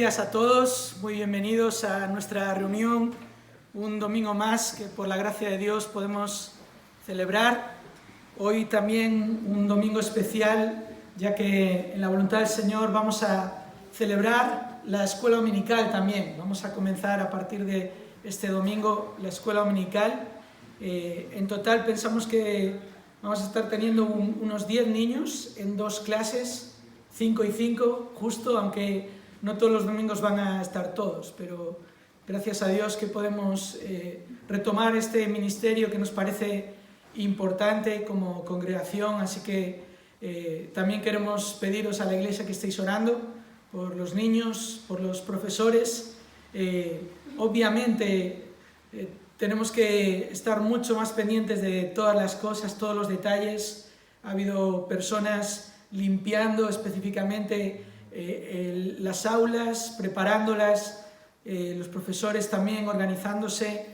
días a todos, muy bienvenidos a nuestra reunión, un domingo más que por la gracia de Dios podemos celebrar. Hoy también un domingo especial, ya que en la voluntad del Señor vamos a celebrar la escuela dominical también. Vamos a comenzar a partir de este domingo la escuela dominical. En total pensamos que vamos a estar teniendo unos 10 niños en 2 clases, 5 y 5, justo, aunque no todos los domingos van a estar todos, pero gracias a Dios que podemos retomar este ministerio que nos parece importante como congregación, así que también queremos pediros a la iglesia que estéis orando por los niños, por los profesores. Obviamente tenemos que estar mucho más pendientes de todas las cosas, todos los detalles. Ha habido personas limpiando específicamente las aulas, preparándolas, los profesores también organizándose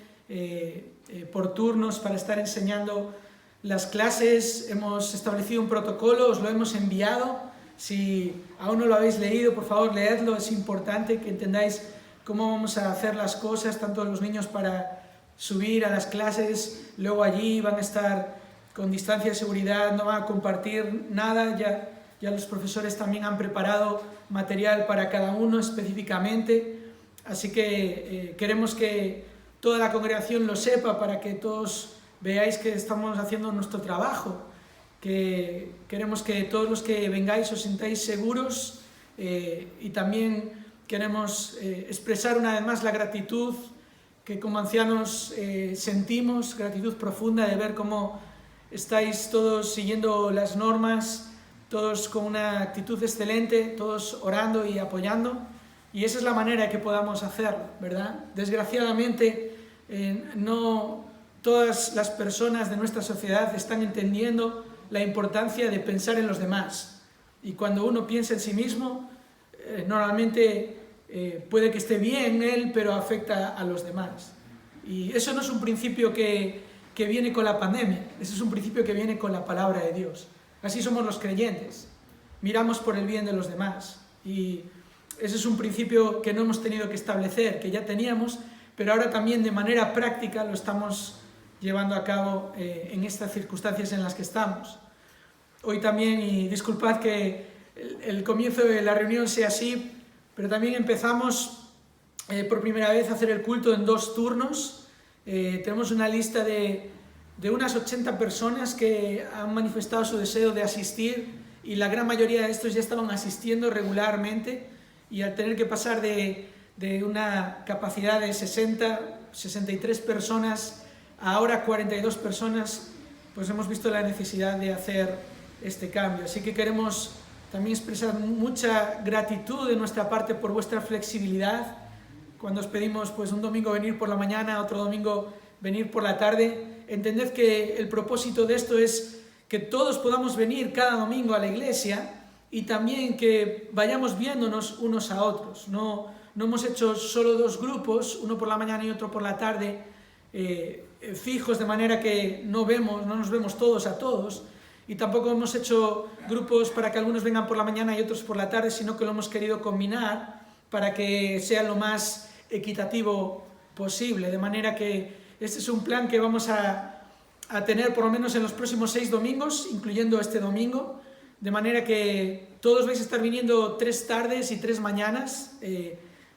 por turnos para estar enseñando las clases. Hemos establecido un protocolo, os lo hemos enviado. Si aún no lo habéis leído, por favor leedlo, es importante que entendáis cómo vamos a hacer las cosas, tanto los niños para subir a las clases, luego allí van a estar con distancia de seguridad, no van a compartir nada, ya los profesores también han preparado material para cada uno específicamente, así que queremos que toda la congregación lo sepa para que todos veáis que estamos haciendo nuestro trabajo, que queremos que todos los que vengáis os sintáis seguros y también queremos expresar una vez más la gratitud que como ancianos sentimos, gratitud profunda de ver cómo estáis todos siguiendo las normas, todos con una actitud excelente, todos orando y apoyando, y esa es la manera que podamos hacerlo, ¿verdad? Desgraciadamente no todas las personas de nuestra sociedad están entendiendo la importancia de pensar en los demás, y cuando uno piensa en sí mismo, normalmente puede que esté bien él, pero afecta a los demás, y eso no es un principio que viene con la pandemia, eso es un principio que viene con la palabra de Dios. Así somos los creyentes, miramos por el bien de los demás, y ese es un principio que no hemos tenido que establecer, que ya teníamos, pero ahora también de manera práctica lo estamos llevando a cabo en estas circunstancias en las que estamos. Hoy también, y disculpad que el comienzo de la reunión sea así, pero también empezamos por primera vez a hacer el culto en 2 turnos. Tenemos una lista de unas 80 personas que han manifestado su deseo de asistir, y la gran mayoría de estos ya estaban asistiendo regularmente, y al tener que pasar de una capacidad de 63 personas a ahora 42 personas, pues hemos visto la necesidad de hacer este cambio. Así que queremos también expresar mucha gratitud de nuestra parte por vuestra flexibilidad. Cuando os pedimos pues un domingo venir por la mañana, otro domingo venir por la tarde, entended que el propósito de esto es que todos podamos venir cada domingo a la iglesia, y también que vayamos viéndonos unos a otros. No hemos hecho solo 2 grupos, uno por la mañana y otro por la tarde, fijos, de manera que no nos vemos todos a todos, y tampoco hemos hecho grupos para que algunos vengan por la mañana y otros por la tarde, sino que lo hemos querido combinar para que sea lo más equitativo posible, de manera que este es un plan que vamos a tener por lo menos en los próximos 6 domingos, incluyendo este domingo, de manera que todos vais a estar viniendo 3 tardes y 3 mañanas,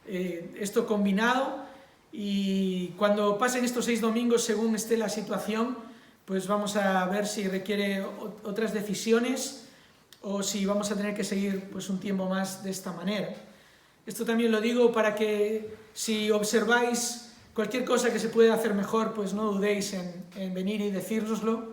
esto combinado, y cuando pasen estos 6 domingos, según esté la situación, pues vamos a ver si requiere otras decisiones o si vamos a tener que seguir pues un tiempo más de esta manera. Esto también lo digo para que si observáis cualquier cosa que se pueda hacer mejor, pues no dudéis en venir y decírnoslo,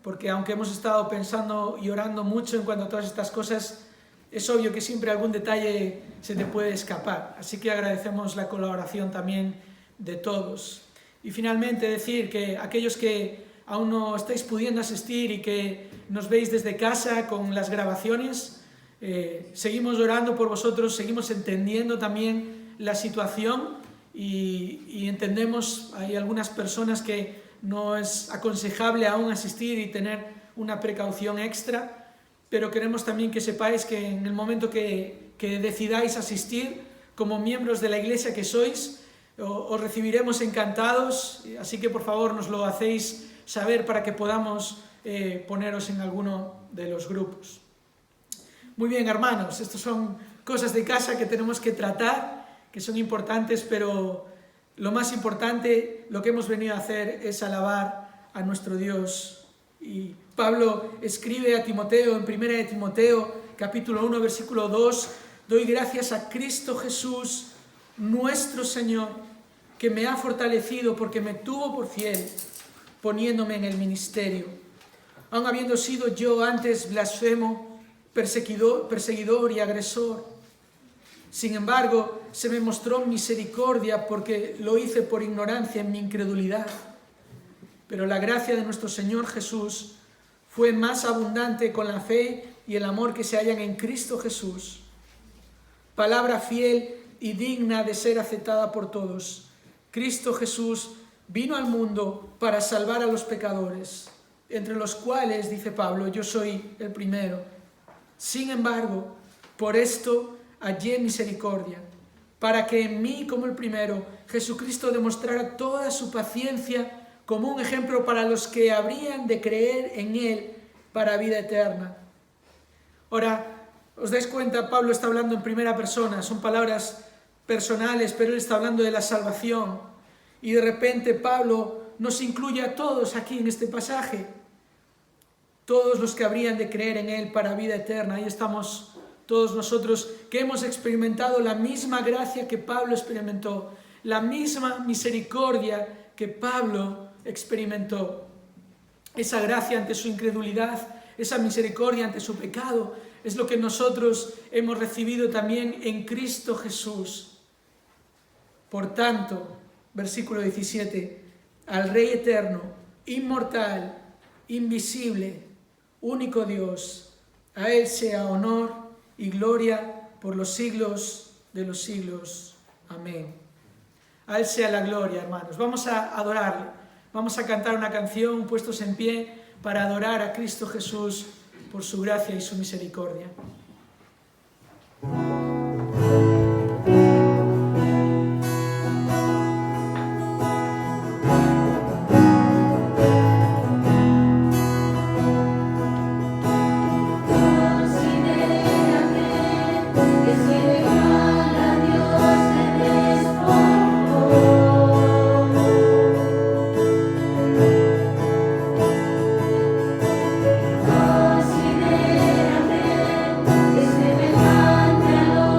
porque aunque hemos estado pensando y orando mucho en cuanto a todas estas cosas, es obvio que siempre algún detalle se te puede escapar. Así que agradecemos la colaboración también de todos. Y finalmente decir que aquellos que aún no estáis pudiendo asistir y que nos veis desde casa con las grabaciones, seguimos orando por vosotros, seguimos entendiendo también la situación, y entendemos, hay algunas personas que no es aconsejable aún asistir y tener una precaución extra, pero queremos también que sepáis que en el momento que decidáis asistir, como miembros de la iglesia que sois, os recibiremos encantados, así que por favor nos lo hacéis saber para que podamos poneros en alguno de los grupos. Muy bien, hermanos, estas son cosas de casa que tenemos que tratar, que son importantes, pero lo más importante, lo que hemos venido a hacer es alabar a nuestro Dios. Y Pablo escribe a Timoteo en 1 de Timoteo, capítulo 1, versículo 2, doy gracias a Cristo Jesús, nuestro Señor, que me ha fortalecido porque me tuvo por fiel, poniéndome en el ministerio. Aun habiendo sido yo antes blasfemo, perseguidor y agresor, sin embargo, se me mostró misericordia porque lo hice por ignorancia en mi incredulidad. Pero la gracia de nuestro Señor Jesús fue más abundante con la fe y el amor que se hallan en Cristo Jesús. Palabra fiel y digna de ser aceptada por todos. Cristo Jesús vino al mundo para salvar a los pecadores, entre los cuales, dice Pablo, yo soy el primero. Sin embargo, por esto hallé misericordia, para que en mí, como el primero, Jesucristo demostrara toda su paciencia como un ejemplo para los que habrían de creer en Él para vida eterna. Ahora, ¿os dais cuenta? Pablo está hablando en primera persona, son palabras personales, pero él está hablando de la salvación. Y de repente Pablo nos incluye a todos aquí en este pasaje. Todos los que habrían de creer en Él para vida eterna. Ahí estamos todos nosotros que hemos experimentado la misma gracia que Pablo experimentó, la misma misericordia que Pablo experimentó. Esa gracia ante su incredulidad, esa misericordia ante su pecado, es lo que nosotros hemos recibido también en Cristo Jesús. Por tanto, versículo 17, al Rey eterno, inmortal, invisible, único Dios, a Él sea honor y gloria por los siglos de los siglos. Amén. A Él sea la gloria, hermanos. Vamos a adorarle. Vamos a cantar una canción puestos en pie para adorar a Cristo Jesús por su gracia y su misericordia. Considérame, es semejante a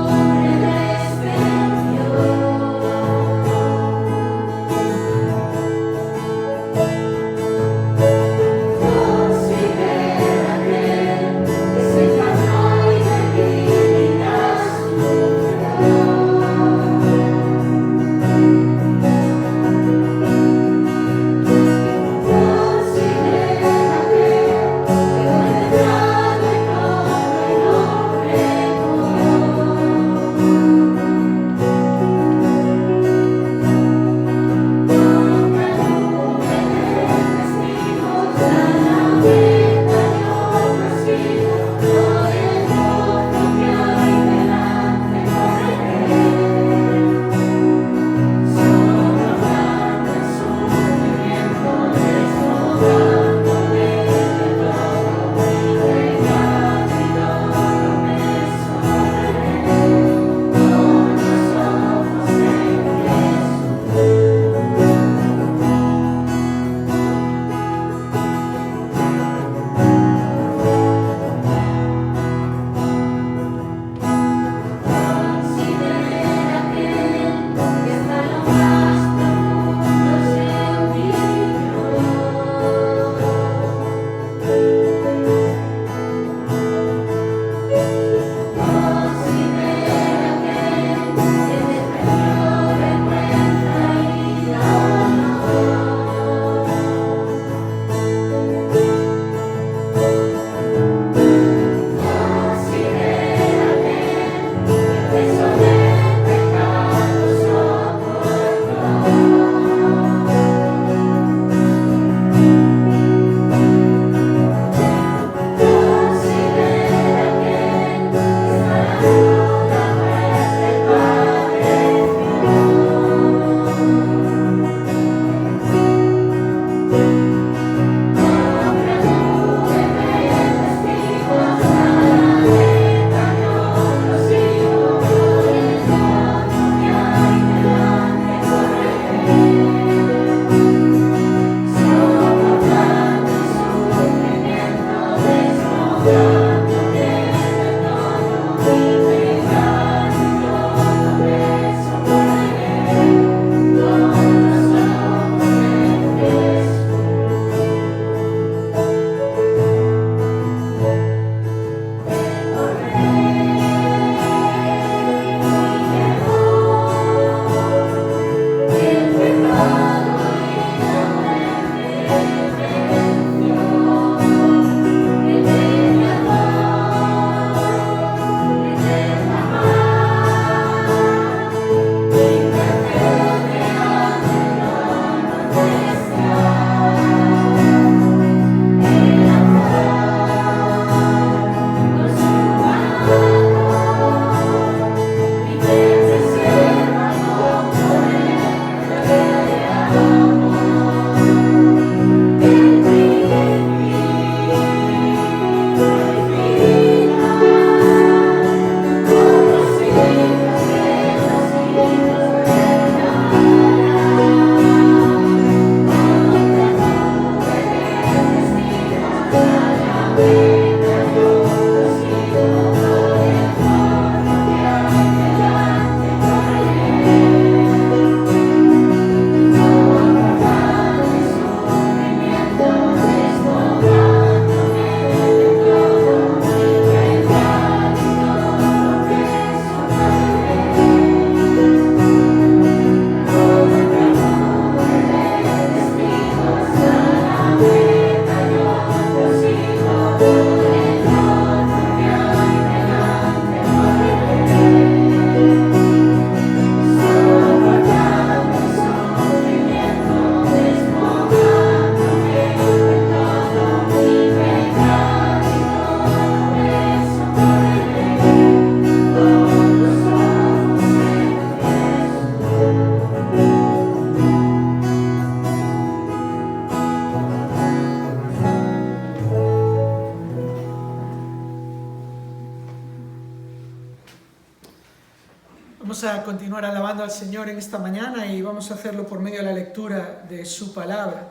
Vamos a continuar alabando al Señor en esta mañana y vamos a hacerlo por medio de la lectura de su palabra.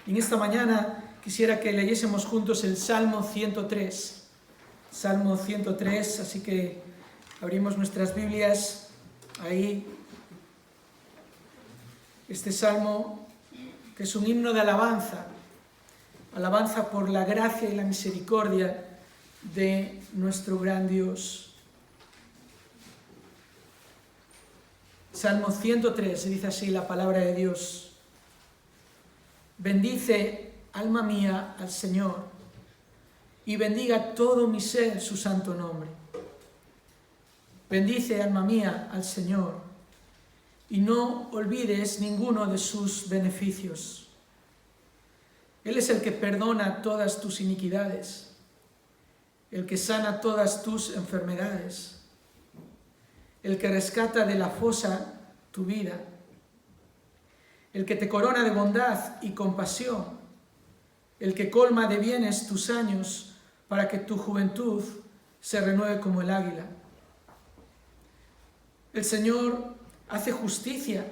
Y en esta mañana quisiera que leyésemos juntos el Salmo 103. Salmo 103, así que abrimos nuestras Biblias ahí. Este salmo, que es un himno de alabanza, alabanza por la gracia y la misericordia de nuestro gran Dios. Salmo 103, dice así la palabra de Dios. Bendice, alma mía, al Señor, y bendiga todo mi ser su santo nombre. Bendice, alma mía, al Señor, y no olvides ninguno de sus beneficios. Él es el que perdona todas tus iniquidades, el que sana todas tus enfermedades, el que rescata de la fosa tu vida, el que te corona de bondad y compasión, el que colma de bienes tus años para que tu juventud se renueve como el águila. El Señor hace justicia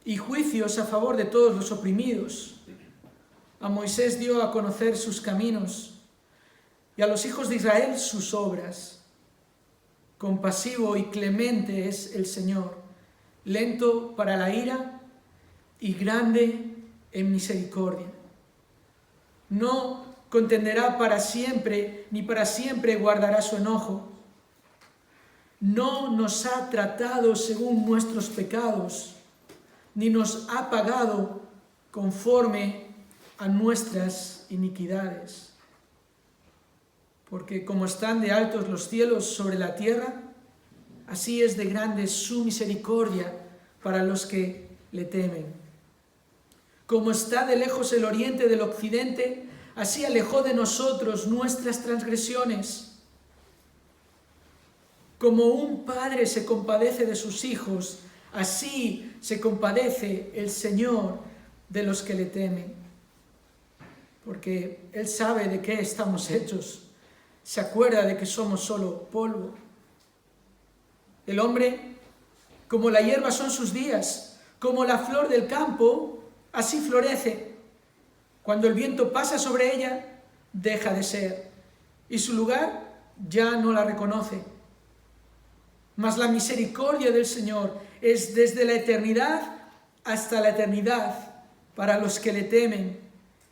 y juicios a favor de todos los oprimidos. A Moisés dio a conocer sus caminos y a los hijos de Israel sus obras. Compasivo y clemente es el Señor, lento para la ira y grande en misericordia. No contenderá para siempre, ni para siempre guardará su enojo. No nos ha tratado según nuestros pecados, ni nos ha pagado conforme a nuestras iniquidades. Porque como están de altos los cielos sobre la tierra, así es de grande su misericordia para los que le temen. Como está de lejos el oriente del occidente, así alejó de nosotros nuestras transgresiones. Como un padre se compadece de sus hijos, así se compadece el Señor de los que le temen. Porque Él sabe de qué estamos hechos. Se acuerda de que somos solo polvo. El hombre, como la hierba son sus días, como la flor del campo, así florece. Cuando el viento pasa sobre ella, deja de ser, y su lugar ya no la reconoce. Mas la misericordia del Señor es desde la eternidad hasta la eternidad para los que le temen,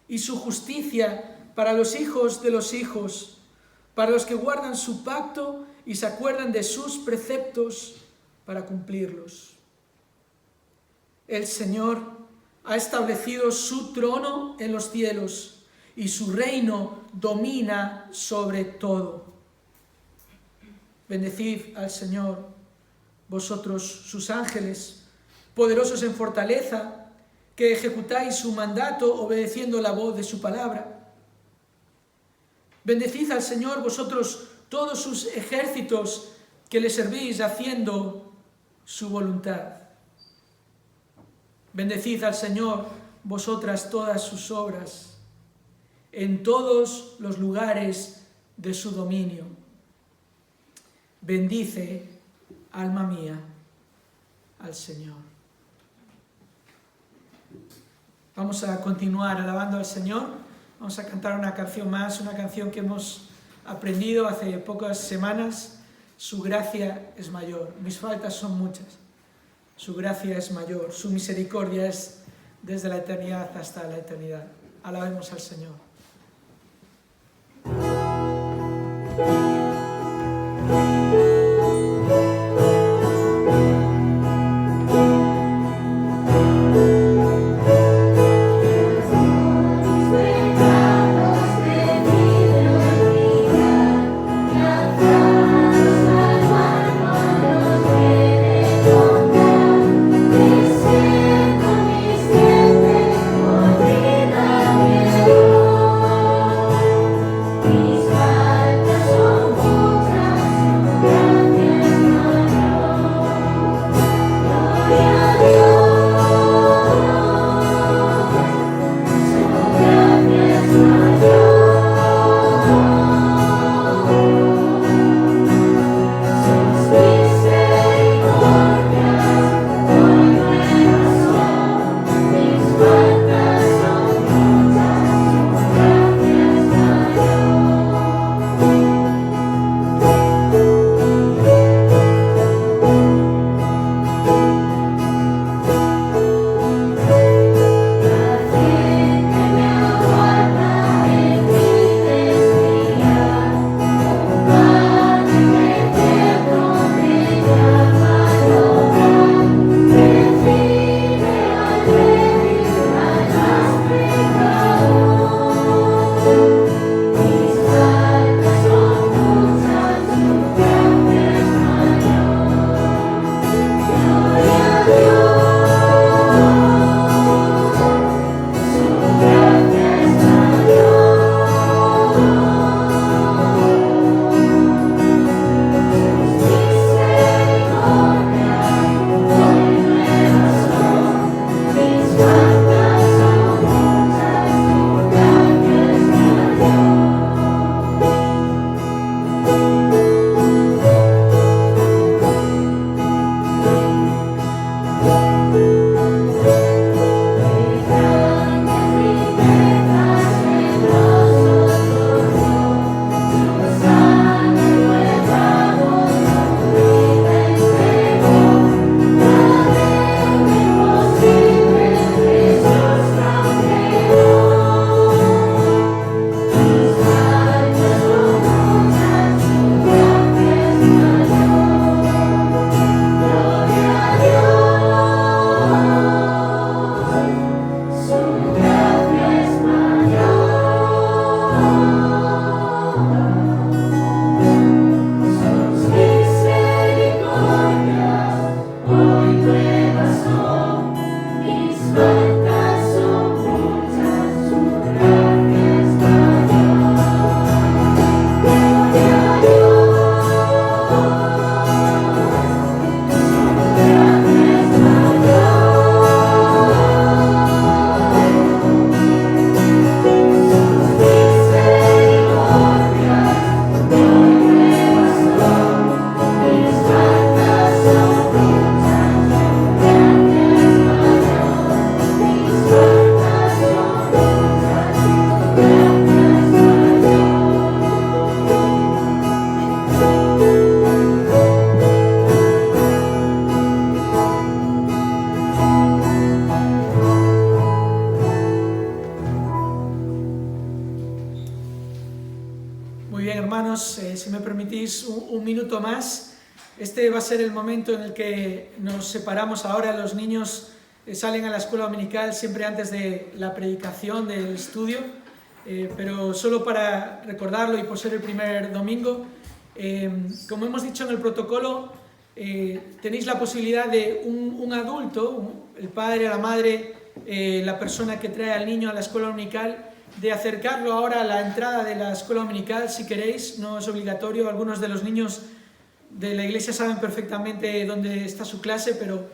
y su justicia para los hijos de los hijos, para los que guardan su pacto y se acuerdan de sus preceptos para cumplirlos. El Señor ha establecido su trono en los cielos y su reino domina sobre todo. Bendecid al Señor, vosotros sus ángeles, poderosos en fortaleza, que ejecutáis su mandato obedeciendo la voz de su palabra. Bendecid al Señor vosotros todos sus ejércitos que le servís haciendo su voluntad. Bendecid al Señor vosotras todas sus obras en todos los lugares de su dominio. Bendice, alma mía, al Señor. Vamos a continuar alabando al Señor. Vamos a cantar una canción más, una canción que hemos aprendido hace pocas semanas. Su gracia es mayor, mis faltas son muchas. Su gracia es mayor, su misericordia es desde la eternidad hasta la eternidad. Alabemos al Señor. Mis faltas son muchas, Muy bien, hermanos, si me permitís un minuto más. Este va a ser el momento en el que nos separamos ahora. Los niños salen a la escuela dominical siempre antes de la predicación, del estudio, pero solo para recordarlo y por ser el primer domingo, como hemos dicho en el protocolo, tenéis la posibilidad de un adulto, el padre, la madre, la persona que trae al niño a la escuela dominical, de acercarlo ahora a la entrada de la escuela dominical si queréis, no es obligatorio. Algunos de los niños de la iglesia saben perfectamente dónde está su clase, pero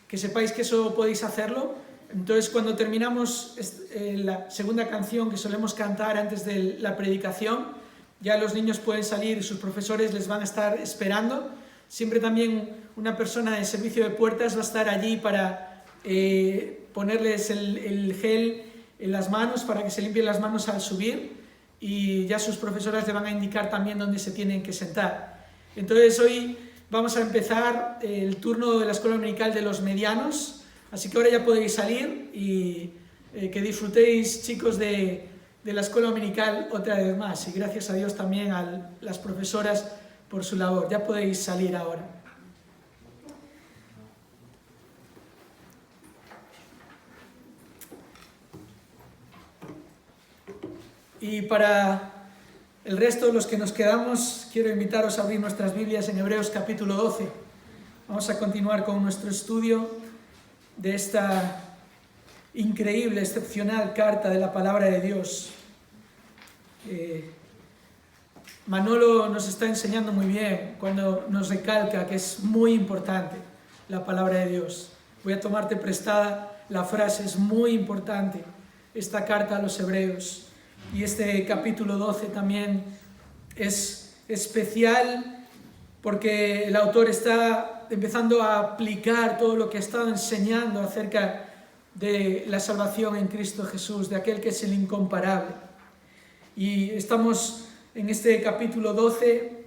que sepáis que eso podéis hacerlo. Entonces, cuando terminamos la segunda canción que solemos cantar antes de la predicación, ya los niños pueden salir, sus profesores les van a estar esperando. Siempre también una persona de servicio de puertas va a estar allí para ponerles el gel en las manos, para que se limpien las manos al subir, y ya sus profesoras le van a indicar también dónde se tienen que sentar. Entonces hoy vamos a empezar el turno de la escuela dominical de los medianos, así que ahora ya podéis salir y que disfrutéis, chicos, de la escuela dominical otra vez más, y gracias a Dios también a las profesoras por su labor. Ya podéis salir ahora. Y para el resto, los que nos quedamos, quiero invitaros a abrir nuestras Biblias en Hebreos capítulo 12. Vamos a continuar con nuestro estudio de esta increíble, excepcional carta de la palabra de Dios. Manolo nos está enseñando muy bien cuando nos recalca que es muy importante la palabra de Dios. Voy a tomarte prestada la frase, es muy importante esta carta a los hebreos. Y este capítulo 12 también es especial porque el autor está empezando a aplicar todo lo que ha estado enseñando acerca de la salvación en Cristo Jesús, de aquel que es el incomparable. Y estamos en este capítulo 12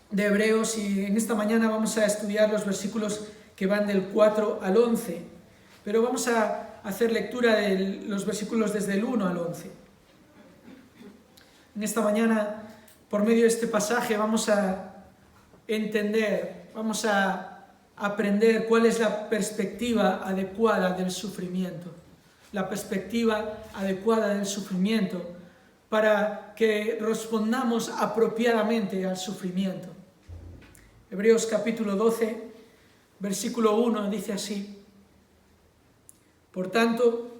de Hebreos, y en esta mañana vamos a estudiar los versículos que van del 4 al 11, pero vamos a hacer lectura de los versículos desde el 1 al 11. En esta mañana, por medio de este pasaje, vamos a entender, vamos a aprender cuál es la perspectiva adecuada del sufrimiento. La perspectiva adecuada del sufrimiento para que respondamos apropiadamente al sufrimiento. Hebreos capítulo 12, versículo 1 dice así: Por tanto,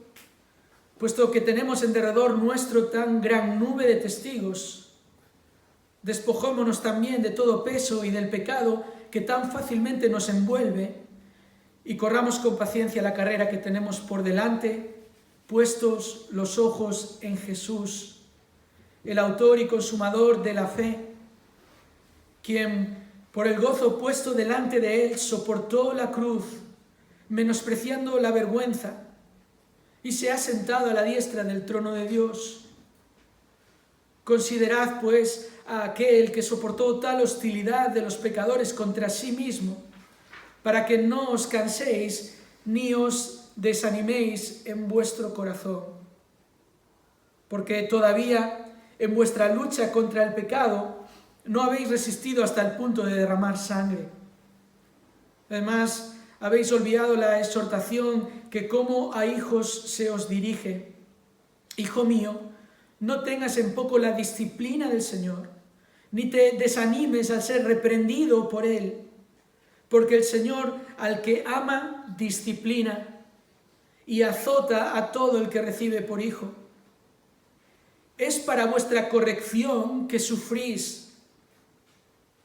puesto que tenemos en derredor nuestro tan gran nube de testigos, despojémonos también de todo peso y del pecado que tan fácilmente nos envuelve, y corramos con paciencia la carrera que tenemos por delante, puestos los ojos en Jesús, el autor y consumador de la fe, quien por el gozo puesto delante de él soportó la cruz, menospreciando la vergüenza, y se ha sentado a la diestra del trono de Dios. Considerad, pues, a aquel que soportó tal hostilidad de los pecadores contra sí mismo, para que no os canséis ni os desaniméis en vuestro corazón. Porque todavía en vuestra lucha contra el pecado no habéis resistido hasta el punto de derramar sangre. Además, habéis olvidado la exhortación que como a hijos se os dirige. Hijo mío, no tengas en poco la disciplina del Señor, ni te desanimes al ser reprendido por Él, porque el Señor al que ama disciplina y azota a todo el que recibe por hijo. Es para vuestra corrección que sufrís.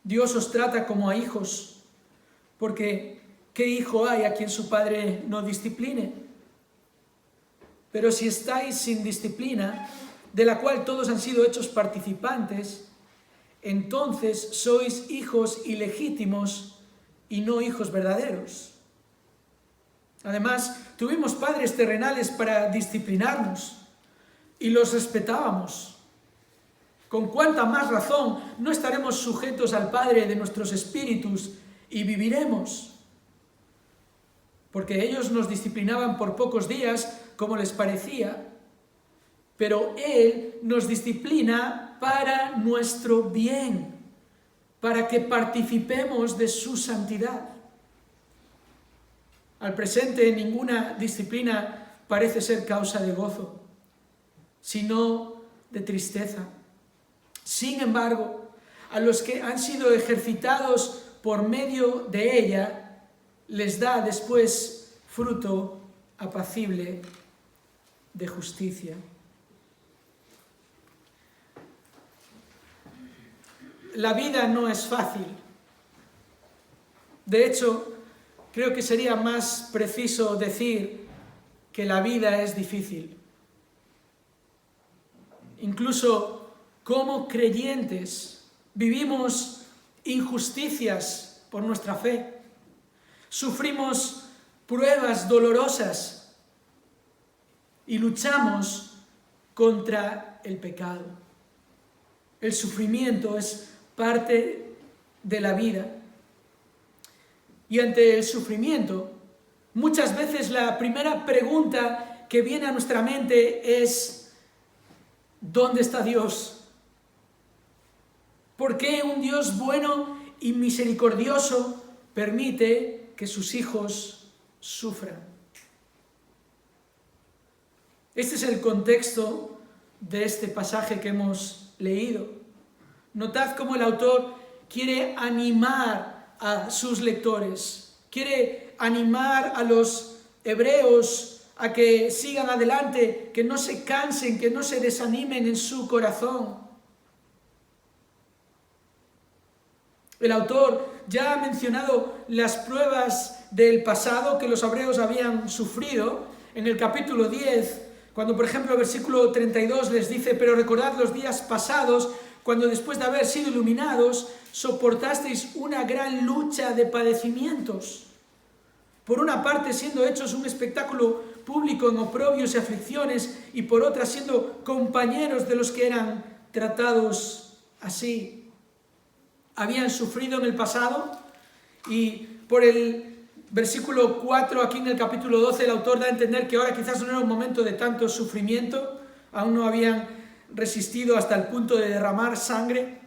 Dios os trata como a hijos, porque ¿qué hijo hay a quien su padre no discipline? Pero si estáis sin disciplina, de la cual todos han sido hechos participantes, entonces sois hijos ilegítimos y no hijos verdaderos. Además, tuvimos padres terrenales para disciplinarnos y los respetábamos. ¿Con cuánta más razón no estaremos sujetos al Padre de nuestros espíritus y viviremos? Porque ellos nos disciplinaban por pocos días, como les parecía, pero Él nos disciplina para nuestro bien, para que participemos de su santidad. Al presente, ninguna disciplina parece ser causa de gozo, sino de tristeza. Sin embargo, a los que han sido ejercitados por medio de ella, les da después fruto apacible de justicia. La vida no es fácil. De hecho, creo que sería más preciso decir que la vida es difícil. Incluso como creyentes vivimos injusticias por nuestra fe. Sufrimos pruebas dolorosas y luchamos contra el pecado. El sufrimiento es parte de la vida. Y ante el sufrimiento, muchas veces la primera pregunta que viene a nuestra mente es: ¿dónde está Dios? ¿Por qué un Dios bueno y misericordioso permite que sus hijos sufran? Este es el contexto de este pasaje que hemos leído. Notad cómo el autor quiere animar a sus lectores, quiere animar a los hebreos a que sigan adelante, que no se cansen, que no se desanimen en su corazón. El autor ya ha mencionado las pruebas del pasado que los hebreos habían sufrido en el capítulo 10, cuando por ejemplo el versículo 32 les dice: pero recordad los días pasados, cuando después de haber sido iluminados, soportasteis una gran lucha de padecimientos. Por una parte siendo hechos un espectáculo público en oprobios y aflicciones, y por otra siendo compañeros de los que eran tratados así. Habían sufrido en el pasado, y por el versículo 4 aquí en el capítulo 12 el autor da a entender que ahora quizás no era un momento de tanto sufrimiento, aún no habían resistido hasta el punto de derramar sangre,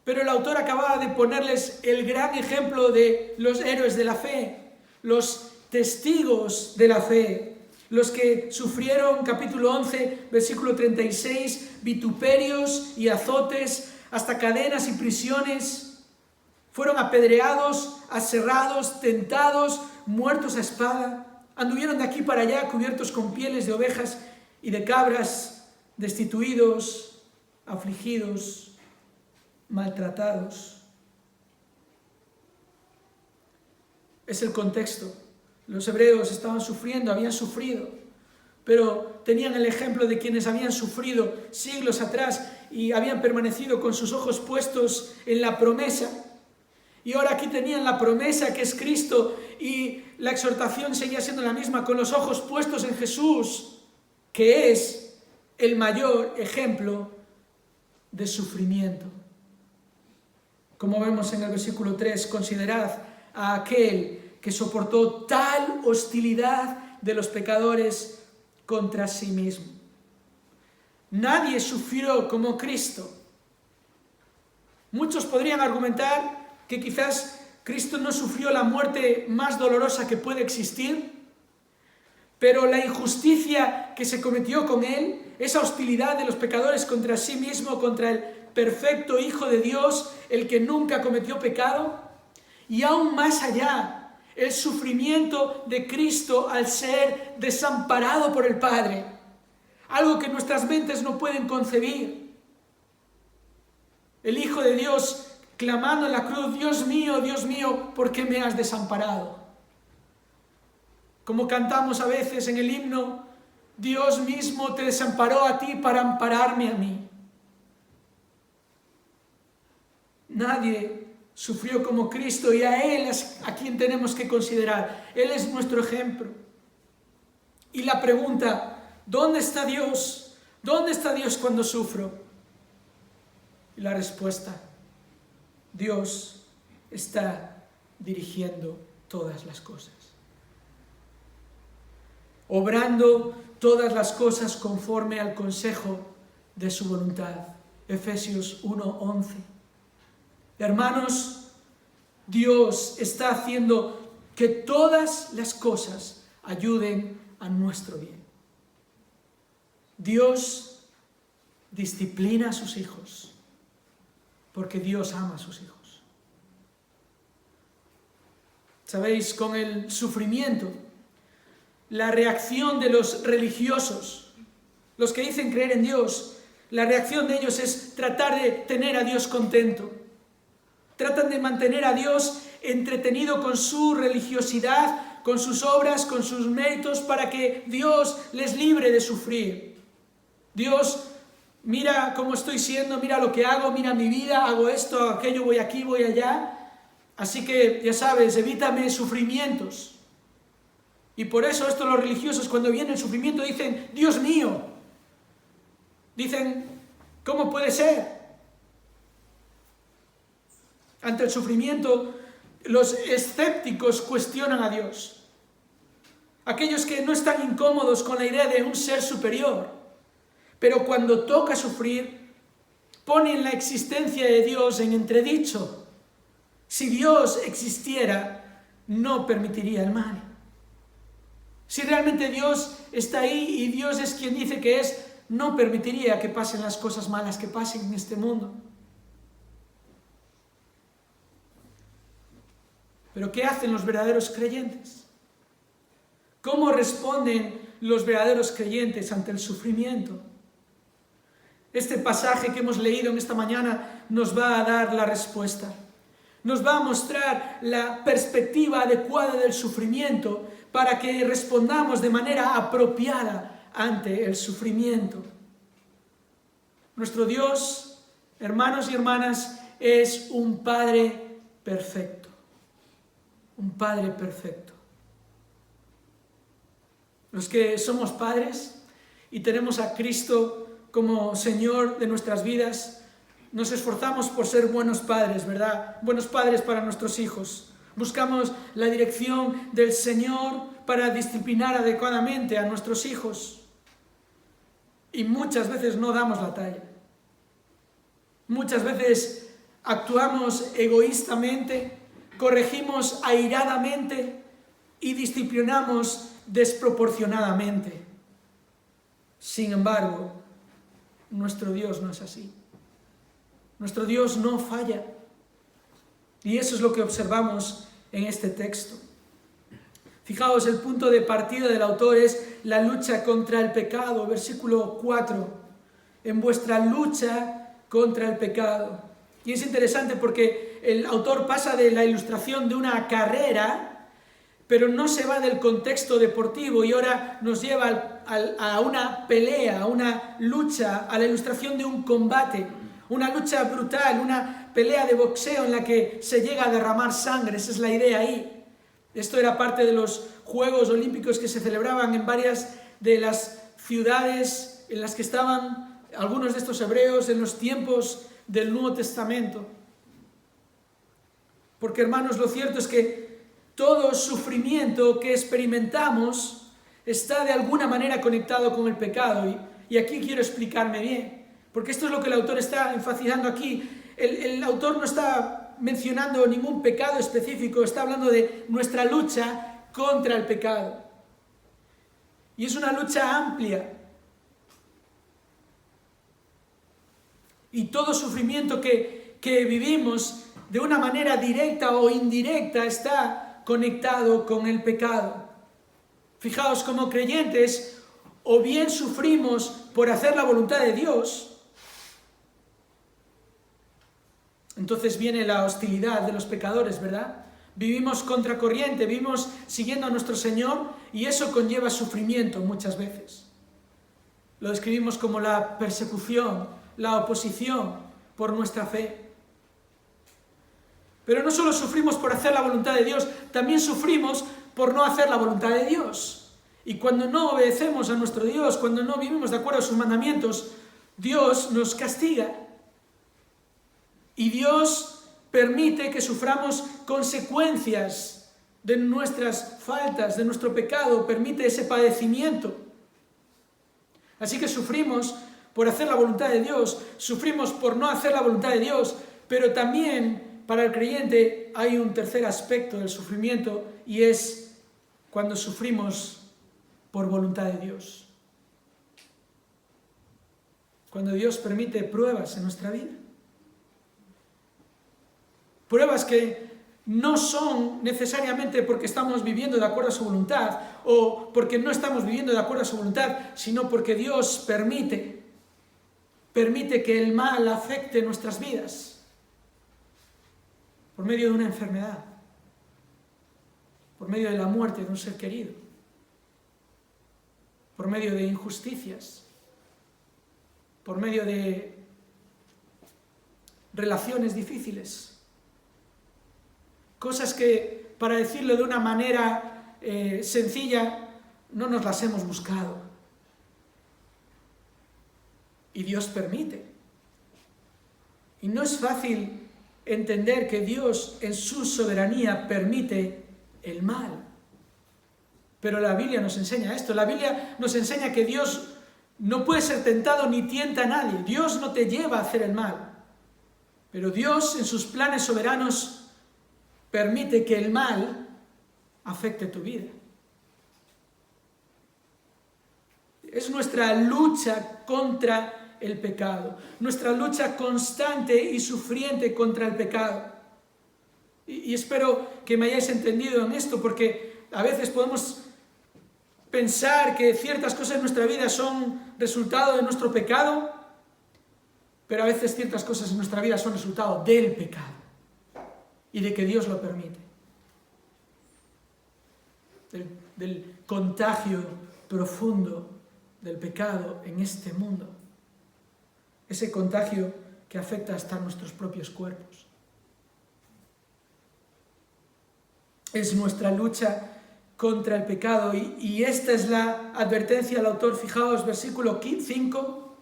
pero el autor acababa de ponerles el gran ejemplo de los héroes de la fe, los testigos de la fe, los que sufrieron, capítulo 11, versículo 36, vituperios y azotes, hasta cadenas y prisiones, fueron apedreados, aserrados, tentados, muertos a espada, anduvieron de aquí para allá cubiertos con pieles de ovejas y de cabras, destituidos, afligidos, maltratados. Es el contexto. Los hebreos estaban sufriendo, habían sufrido, pero tenían el ejemplo de quienes habían sufrido siglos atrás y habían permanecido con sus ojos puestos en la promesa. Y ahora aquí tenían la promesa que es Cristo, y la exhortación seguía siendo la misma, con los ojos puestos en Jesús, que es el mayor ejemplo de sufrimiento. Como vemos en el versículo 3, considerad a aquel que soportó tal hostilidad de los pecadores contra sí mismo. Nadie sufrió como Cristo. Muchos podrían argumentar que quizás Cristo no sufrió la muerte más dolorosa que puede existir, pero la injusticia que se cometió con él, esa hostilidad de los pecadores contra sí mismo, contra el perfecto Hijo de Dios, el que nunca cometió pecado, y aún más allá, el sufrimiento de Cristo al ser desamparado por el Padre, algo que nuestras mentes no pueden concebir. El Hijo de Dios clamando en la cruz: Dios mío, ¿por qué me has desamparado? Como cantamos a veces en el himno: Dios mismo te desamparó a ti para ampararme a mí. Nadie sufrió como Cristo, y a Él es a quien tenemos que considerar. Él es nuestro ejemplo. Y la pregunta: ¿dónde está Dios? ¿Dónde está Dios cuando sufro? Y la respuesta: Dios está dirigiendo todas las cosas, obrando todas las cosas conforme al consejo de su voluntad. Efesios 1:11. Hermanos, Dios está haciendo que todas las cosas ayuden a nuestro bien. Dios disciplina a sus hijos porque Dios ama a sus hijos. ¿Sabéis? Con el sufrimiento, la reacción de los religiosos, los que dicen creer en Dios, la reacción de ellos es tratar de tener a Dios contento. Tratan de mantener a Dios entretenido con su religiosidad, con sus obras, con sus méritos, para que Dios les libre de sufrir. Dios, mira cómo estoy siendo, mira lo que hago, mira mi vida, hago esto, aquello, voy aquí, voy allá. Así que, ya sabes, evítame sufrimientos. Y por eso los religiosos, cuando viene el sufrimiento, dicen, Dios mío. Dicen, ¿cómo puede ser? Ante el sufrimiento, los escépticos cuestionan a Dios. Aquellos que no están incómodos con la idea de un ser superior, pero cuando toca sufrir, ponen la existencia de Dios en entredicho. Si Dios existiera, no permitiría el mal. Si realmente Dios está ahí y Dios es quien dice que es, no permitiría que pasen las cosas malas que pasen en este mundo. Pero ¿qué hacen los verdaderos creyentes? ¿Cómo responden los verdaderos creyentes ante el sufrimiento? Este pasaje que hemos leído en esta mañana nos va a dar la respuesta. Nos va a mostrar la perspectiva adecuada del sufrimiento para que respondamos de manera apropiada ante el sufrimiento. Nuestro Dios, hermanos y hermanas, es un Padre perfecto. Un Padre perfecto. Los que somos padres y tenemos a Cristo como Señor de nuestras vidas, nos esforzamos por ser buenos padres, ¿verdad? Buenos padres para nuestros hijos. Buscamos la dirección del Señor para disciplinar adecuadamente a nuestros hijos. Y muchas veces no damos la talla. Muchas veces actuamos egoístamente, corregimos airadamente y disciplinamos desproporcionadamente. Sin embargo, nuestro Dios no es así. Nuestro Dios no falla. Y eso es lo que observamos en este texto. Fijaos, el punto de partida del autor es la lucha contra el pecado, versículo 4. En vuestra lucha contra el pecado. Y es interesante porque el autor pasa de la ilustración de una carrera, pero no se va del contexto deportivo y ahora nos lleva a una pelea, a una lucha, a la ilustración de un combate. Una lucha brutal, una pelea de boxeo en la que se llega a derramar sangre, esa es la idea ahí. Esto era parte de los Juegos Olímpicos que se celebraban en varias de las ciudades en las que estaban algunos de estos hebreos en los tiempos del Nuevo Testamento. Porque, hermanos, lo cierto es que todo sufrimiento que experimentamos está de alguna manera conectado con el pecado. Y aquí quiero explicarme bien. Porque esto es lo que el autor está enfatizando aquí. El autor no está mencionando ningún pecado específico, está hablando de nuestra lucha contra el pecado. Y es una lucha amplia. Y todo sufrimiento que vivimos de una manera directa o indirecta está conectado con el pecado. Fijaos, como creyentes, o bien sufrimos por hacer la voluntad de Dios. Entonces viene la hostilidad de los pecadores, ¿verdad? Vivimos contracorriente, vivimos siguiendo a nuestro Señor y eso conlleva sufrimiento muchas veces. Lo describimos como la persecución, la oposición por nuestra fe. Pero no solo sufrimos por hacer la voluntad de Dios, también sufrimos por no hacer la voluntad de Dios. Y cuando no obedecemos a nuestro Dios, cuando no vivimos de acuerdo a sus mandamientos, Dios nos castiga. Y Dios permite que suframos consecuencias de nuestras faltas, de nuestro pecado, permite ese padecimiento. Así que sufrimos por hacer la voluntad de Dios, sufrimos por no hacer la voluntad de Dios, pero también para el creyente hay un tercer aspecto del sufrimiento y es cuando sufrimos por voluntad de Dios. Cuando Dios permite pruebas en nuestra vida. Pruebas que no son necesariamente porque estamos viviendo de acuerdo a su voluntad o porque no estamos viviendo de acuerdo a su voluntad, sino porque Dios permite que el mal afecte nuestras vidas por medio de una enfermedad, por medio de la muerte de un ser querido, por medio de injusticias, por medio de relaciones difíciles. Cosas que, para decirlo de una manera sencilla, no nos las hemos buscado. Y Dios permite. Y no es fácil entender que Dios en su soberanía permite el mal. Pero la Biblia nos enseña esto. La Biblia nos enseña que Dios no puede ser tentado ni tienta a nadie. Dios no te lleva a hacer el mal. Pero Dios en sus planes soberanos permite que el mal afecte tu vida. Es nuestra lucha contra el pecado, nuestra lucha constante y sufriente contra el pecado. Y espero que me hayáis entendido en esto, porque a veces podemos pensar que ciertas cosas en nuestra vida son resultado de nuestro pecado, pero a veces ciertas cosas en nuestra vida son resultado del pecado y de que Dios lo permite. Del contagio profundo del pecado en este mundo. Ese contagio que afecta hasta nuestros propios cuerpos. Es nuestra lucha contra el pecado y esta es la advertencia del autor. Fijaos, versículo 5,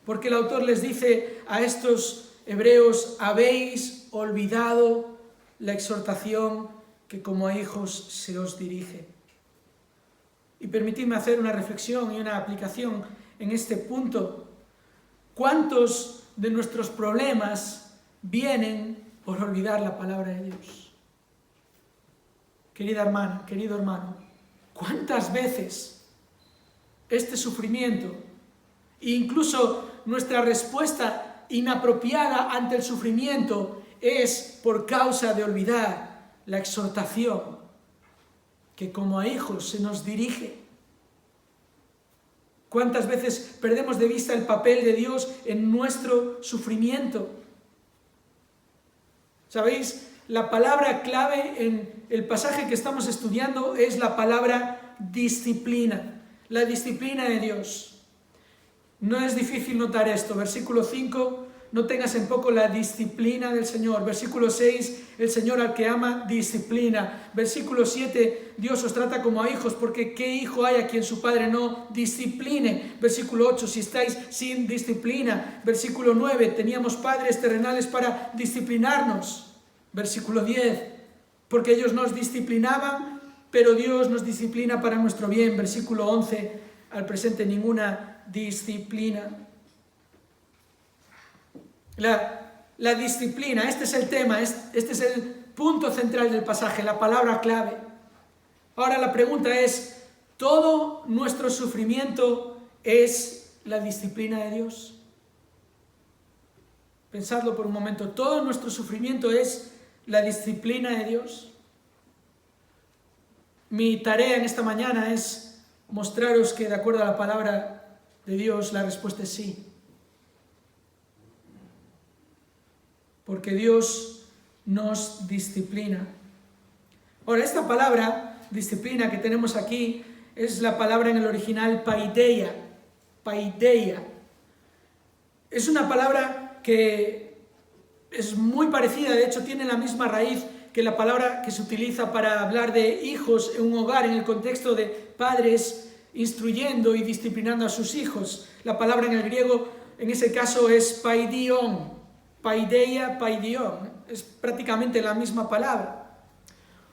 porque el autor les dice a estos hebreos: habéis olvidado la exhortación que como a hijos se os dirige. Y permitidme hacer una reflexión y una aplicación en este punto. ¿Cuántos de nuestros problemas vienen por olvidar la palabra de Dios? Querida hermana, querido hermano, ¿cuántas veces este sufrimiento e incluso nuestra respuesta inapropiada ante el sufrimiento es por causa de olvidar la exhortación que como a hijos se nos dirige? ¿Cuántas veces perdemos de vista el papel de Dios en nuestro sufrimiento? ¿Sabéis? La palabra clave en el pasaje que estamos estudiando es la palabra disciplina, la disciplina de Dios. No es difícil notar esto. Versículo 5, no tengas en poco la disciplina del Señor. Versículo 6, el Señor al que ama disciplina. Versículo 7, Dios os trata como a hijos, porque ¿qué hijo hay a quien su padre no discipline? Versículo 8, si estáis sin disciplina. Versículo 9, teníamos padres terrenales para disciplinarnos. Versículo 10, porque ellos nos disciplinaban, pero Dios nos disciplina para nuestro bien. Versículo 11, al presente ninguna disciplina. La disciplina, este es el tema, este es el punto central del pasaje, la palabra clave. Ahora la pregunta es, ¿todo nuestro sufrimiento es la disciplina de Dios? Pensadlo por un momento, ¿todo nuestro sufrimiento es la disciplina de Dios? Mi tarea en esta mañana es mostraros que de acuerdo a la palabra de Dios la respuesta es sí. Porque Dios nos disciplina. Ahora, esta palabra, disciplina, que tenemos aquí, es la palabra en el original paideia. Paideia. Es una palabra que es muy parecida, de hecho tiene la misma raíz que la palabra que se utiliza para hablar de hijos en un hogar, en el contexto de padres instruyendo y disciplinando a sus hijos. La palabra en el griego, en ese caso, es paidion. Paideia, paidion. Es prácticamente la misma palabra.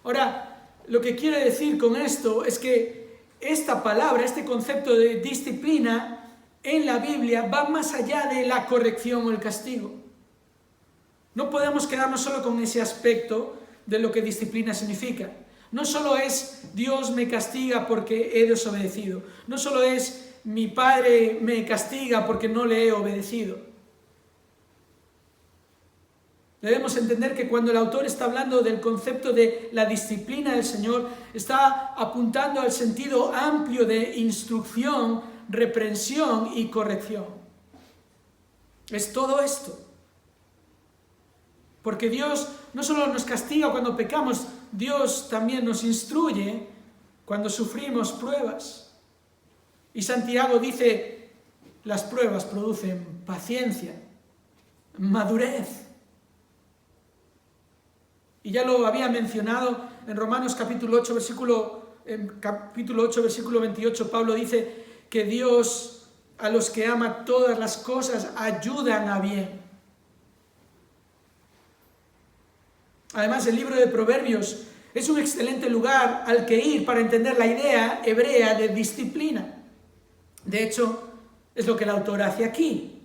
Ahora, lo que quiere decir con esto es que esta palabra, este concepto de disciplina, en la Biblia va más allá de la corrección o el castigo. No podemos quedarnos solo con ese aspecto de lo que disciplina significa. No solo es Dios me castiga porque he desobedecido. No solo es mi padre me castiga porque no le he obedecido. Debemos entender que cuando el autor está hablando del concepto de la disciplina del Señor, está apuntando al sentido amplio de instrucción, reprensión y corrección. Es todo esto. Porque Dios no solo nos castiga cuando pecamos, Dios también nos instruye cuando sufrimos pruebas. Y Santiago dice, las pruebas producen paciencia, madurez. Y ya lo había mencionado en Romanos capítulo 8, versículo 28, Pablo dice que Dios a los que ama todas las cosas ayudan a bien. Además, el libro de Proverbios es un excelente lugar al que ir para entender la idea hebrea de disciplina. De hecho, es lo que el autor hace aquí.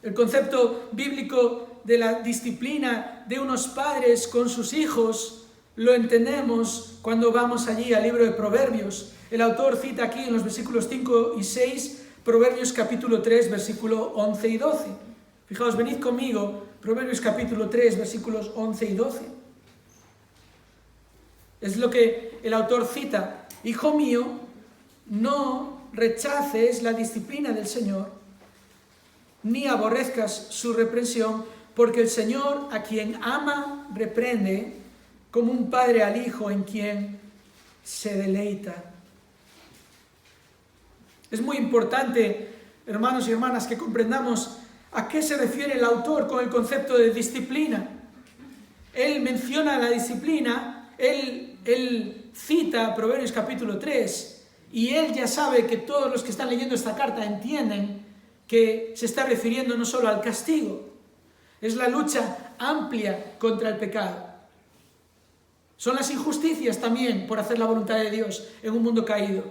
El concepto bíblico de la disciplina de unos padres con sus hijos lo entendemos cuando vamos allí al libro de Proverbios. El autor cita aquí en los versículos 5 y 6, Proverbios capítulo 3, versículo 11 y 12. Fijaos, venid conmigo, Proverbios capítulo 3, versículos 11 y 12. Es lo que el autor cita. Hijo mío, no rechaces la disciplina del Señor, ni aborrezcas su reprensión, porque el Señor a quien ama reprende, como un padre al hijo en quien se deleita. Es muy importante, hermanos y hermanas, que comprendamos a qué se refiere el autor con el concepto de disciplina. Él menciona la disciplina, él cita Proverbios capítulo 3, y él ya sabe que todos los que están leyendo esta carta entienden que se está refiriendo no solo al castigo, es la lucha amplia contra el pecado. Son las injusticias también por hacer la voluntad de Dios en un mundo caído.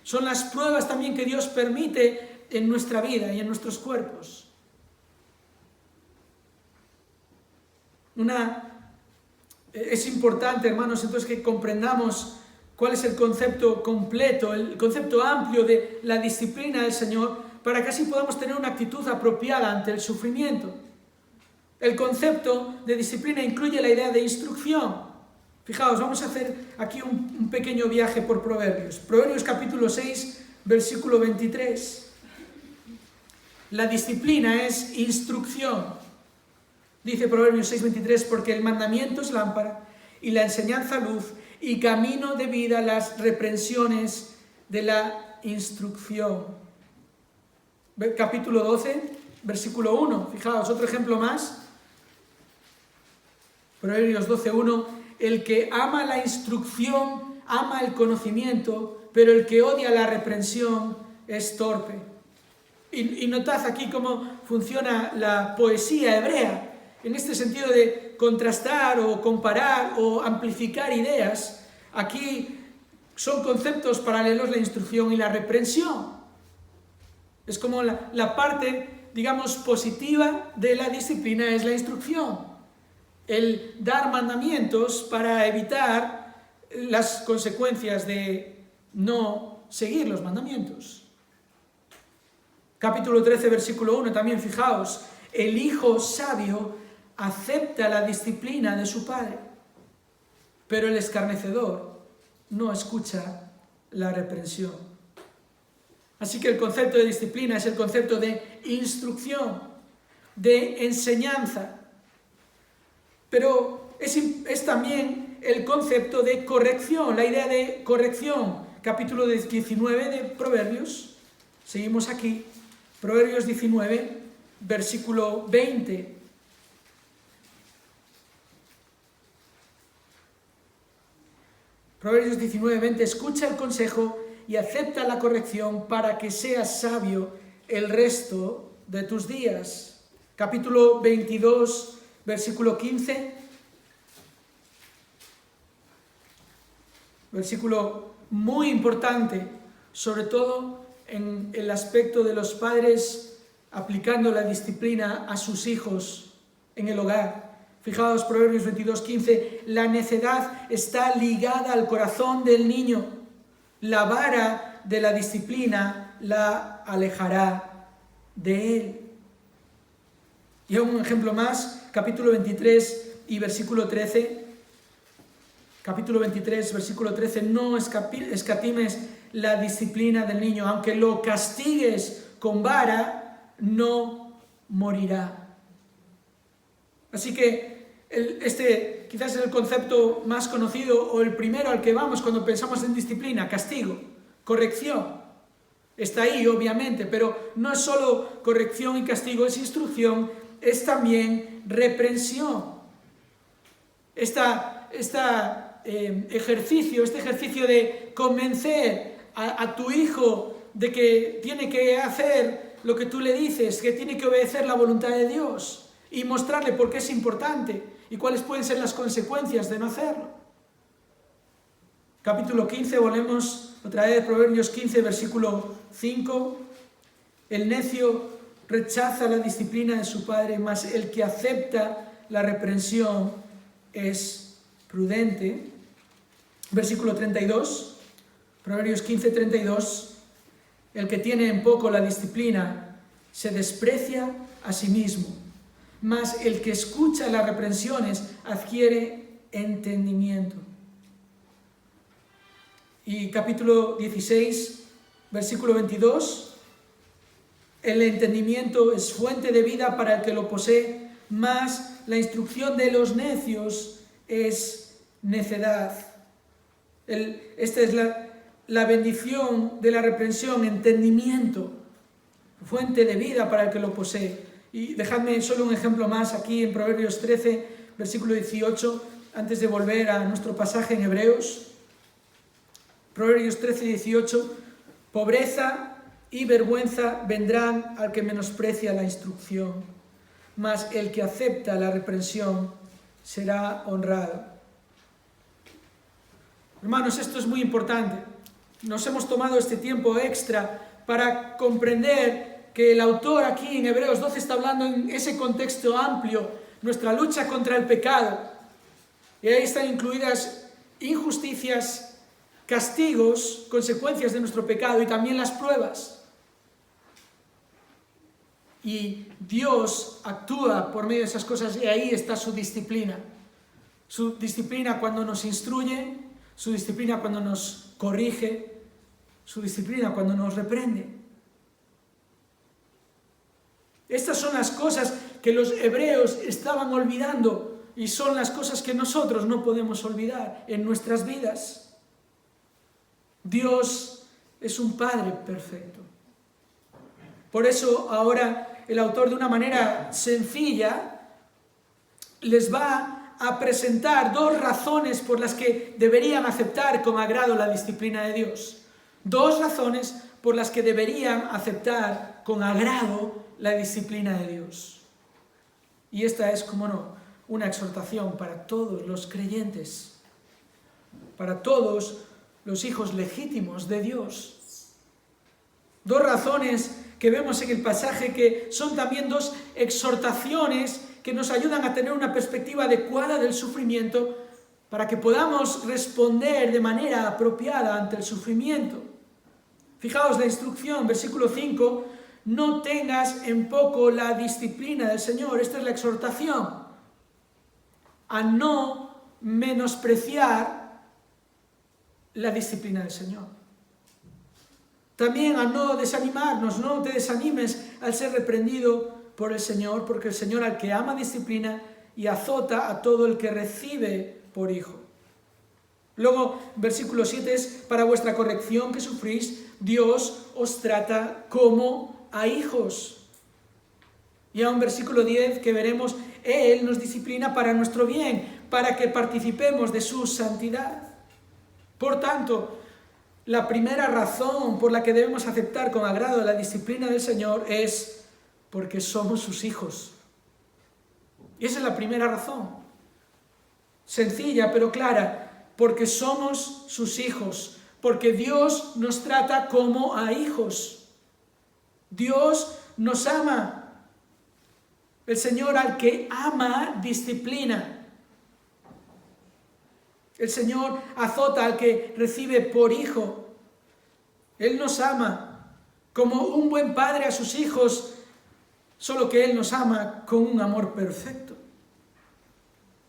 Son las pruebas también que Dios permite en nuestra vida y en nuestros cuerpos. Es importante, hermanos, entonces que comprendamos cuál es el concepto completo, el concepto amplio de la disciplina del Señor, para que así podamos tener una actitud apropiada ante el sufrimiento. El concepto de disciplina incluye la idea de instrucción. Fijaos, vamos a hacer aquí un pequeño viaje por Proverbios. Proverbios capítulo 6, versículo 23. La disciplina es instrucción. Dice Proverbios 6, 23, porque el mandamiento es lámpara y la enseñanza luz y camino de vida las reprensiones de la instrucción. Capítulo 12, versículo 1. Fijaos, otro ejemplo más. Proverbios 12, 1. El que ama la instrucción, ama el conocimiento, pero el que odia la reprensión es torpe. Y notad aquí cómo funciona la poesía hebrea, en este sentido de contrastar o comparar o amplificar ideas. Aquí son conceptos paralelos la instrucción y la reprensión. Es como la parte, digamos, positiva de la disciplina es la instrucción. El dar mandamientos para evitar las consecuencias de no seguir los mandamientos. Capítulo 13, versículo 1, también fijaos, el hijo sabio acepta la disciplina de su padre, pero el escarnecedor no escucha la reprensión. Así que el concepto de disciplina es el concepto de instrucción, de enseñanza, pero es también el concepto de corrección, la idea de corrección. Capítulo 19 de Proverbios, seguimos aquí, Proverbios 19, versículo 20. Proverbios 19, 20, escucha el consejo y acepta la corrección para que seas sabio el resto de tus días. Capítulo 22, versículo 15. Versículo muy importante, sobre todo en el aspecto de los padres aplicando la disciplina a sus hijos en el hogar. Fijaos, Proverbios 22:15, la necedad está ligada al corazón del niño. La vara de la disciplina la alejará de él. Y un ejemplo más, capítulo 23 y versículo 13. Capítulo 23, versículo 13, no escatimes la disciplina del niño, aunque lo castigues con vara, no morirá. Así que este quizás es el concepto más conocido o el primero al que vamos cuando pensamos en disciplina, castigo, corrección. Está ahí, obviamente, pero no es solo corrección y castigo, es instrucción, es también reprensión. Este ejercicio de convencer a tu hijo de que tiene que hacer lo que tú le dices, que tiene que obedecer la voluntad de Dios y mostrarle por qué es importante y cuáles pueden ser las consecuencias de no hacerlo. Capítulo 15, volvemos otra vez, Proverbios 15, versículo 5. El necio rechaza la disciplina de su padre, mas el que acepta la reprensión es prudente. Versículo 32, Proverbios 15, 32. El que tiene en poco la disciplina se desprecia a sí mismo, mas el que escucha las reprensiones adquiere entendimiento. Y capítulo 16, versículo 22. El entendimiento es fuente de vida para el que lo posee, mas la instrucción de los necios es necedad. Esta es la bendición de la reprensión, entendimiento, fuente de vida para el que lo posee. Y dejadme solo un ejemplo más aquí en Proverbios 13, versículo 18, antes de volver a nuestro pasaje en Hebreos. Proverbios 13, 18, pobreza y vergüenza vendrán al que menosprecia la instrucción, mas el que acepta la reprensión será honrado. Hermanos, esto es muy importante. Nos hemos tomado este tiempo extra para comprender que el autor aquí en Hebreos 12 está hablando en ese contexto amplio, nuestra lucha contra el pecado. Y ahí están incluidas injusticias, castigos, consecuencias de nuestro pecado y también las pruebas. Y Dios actúa por medio de esas cosas y ahí está su disciplina. Su disciplina cuando nos instruye, su disciplina cuando nos corrige, su disciplina cuando nos reprende. Estas son las cosas que los hebreos estaban olvidando y son las cosas que nosotros no podemos olvidar en nuestras vidas. Dios es un Padre perfecto. Por eso ahora el autor, de una manera sencilla, les va a presentar dos razones por las que deberían aceptar con agrado la disciplina de Dios. Dos razones por las que deberían aceptar con agrado la disciplina de Dios. Y esta es, como no, una exhortación para todos los creyentes, para todos los hijos legítimos de Dios. Dos razones que vemos en el pasaje que son también dos exhortaciones que nos ayudan a tener una perspectiva adecuada del sufrimiento para que podamos responder de manera apropiada ante el sufrimiento. Fijaos la instrucción, versículo 5, no tengas en poco la disciplina del Señor. Esta es la exhortación a no menospreciar la disciplina del Señor. También a no desanimarnos, no te desanimes al ser reprendido por el Señor, porque el Señor al que ama disciplina y azota a todo el que recibe por hijo. Luego, versículo 7 es, para vuestra corrección que sufrís, Dios os trata como a hijos. Y a un versículo 10 que veremos, Él nos disciplina para nuestro bien, para que participemos de su santidad. Por tanto, la primera razón por la que debemos aceptar con agrado la disciplina del Señor es porque somos sus hijos. Y esa es la primera razón. Sencilla pero clara. Porque somos sus hijos. Porque Dios nos trata como a hijos. Dios nos ama. El Señor al que ama disciplina. El Señor azota al que recibe por hijo. Él nos ama como un buen padre a sus hijos, solo que Él nos ama con un amor perfecto.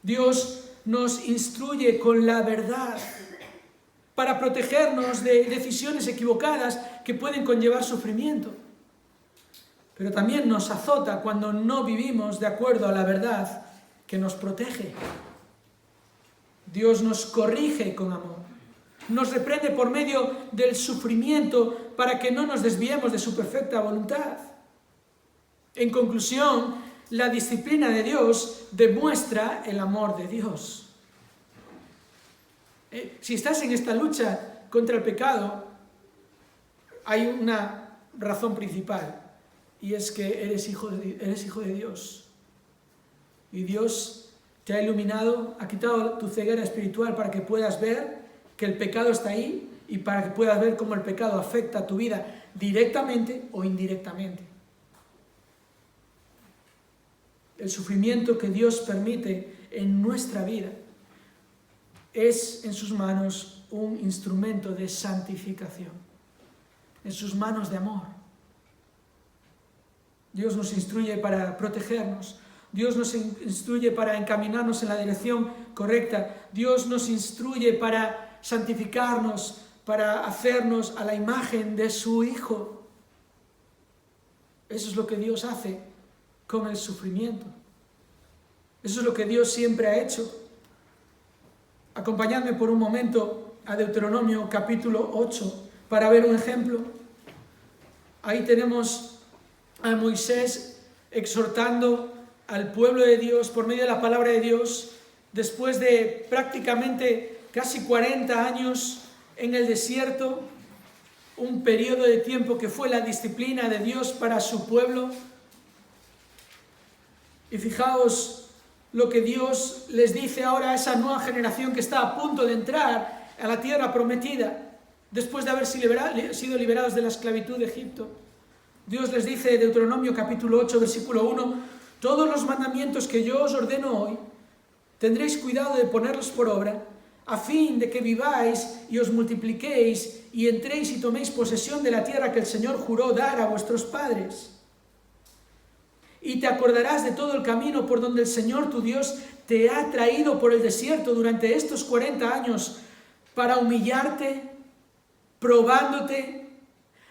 Dios nos instruye con la verdad para protegernos de decisiones equivocadas que pueden conllevar sufrimiento. Pero también nos azota cuando no vivimos de acuerdo a la verdad que nos protege. Dios nos corrige con amor. Nos reprende por medio del sufrimiento para que no nos desviemos de su perfecta voluntad. En conclusión, la disciplina de Dios demuestra el amor de Dios. Si estás en esta lucha contra el pecado, hay una razón principal, y es que eres hijo de Dios. Y Dios te ha iluminado, ha quitado tu ceguera espiritual para que puedas ver que el pecado está ahí y para que puedas ver cómo el pecado afecta a tu vida directamente o indirectamente. El sufrimiento que Dios permite en nuestra vida es en sus manos un instrumento de santificación, en sus manos de amor. Dios nos instruye para protegernos, Dios nos instruye para encaminarnos en la dirección correcta, Dios nos instruye para santificarnos, para hacernos a la imagen de su Hijo. Eso es lo que Dios hace con el sufrimiento. Eso es lo que Dios siempre ha hecho. Acompañadme por un momento a Deuteronomio capítulo 8 para ver un ejemplo. Ahí tenemos a Moisés exhortando al pueblo de Dios por medio de la palabra de Dios, después de prácticamente casi 40 años en el desierto, un periodo de tiempo que fue la disciplina de Dios para su pueblo. Y fijaos lo que Dios les dice ahora a esa nueva generación que está a punto de entrar a la tierra prometida, después de haber sido liberados de la esclavitud de Egipto. Dios les dice en Deuteronomio capítulo 8, versículo 1, todos los mandamientos que yo os ordeno hoy, tendréis cuidado de ponerlos por obra, a fin de que viváis y os multipliquéis y entréis y toméis posesión de la tierra que el Señor juró dar a vuestros padres. Y te acordarás de todo el camino por donde el Señor tu Dios te ha traído por el desierto durante estos 40 años para humillarte, probándote,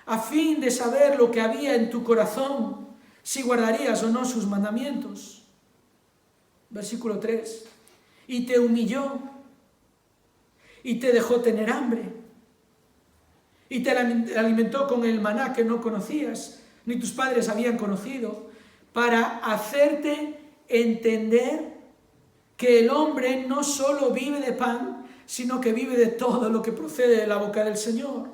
a fin de saber lo que había en tu corazón, si guardarías o no sus mandamientos. Versículo 3. Y te humilló, y te dejó tener hambre, y te alimentó con el maná que no conocías, ni tus padres habían conocido, para hacerte entender que el hombre no solo vive de pan, sino que vive de todo lo que procede de la boca del Señor.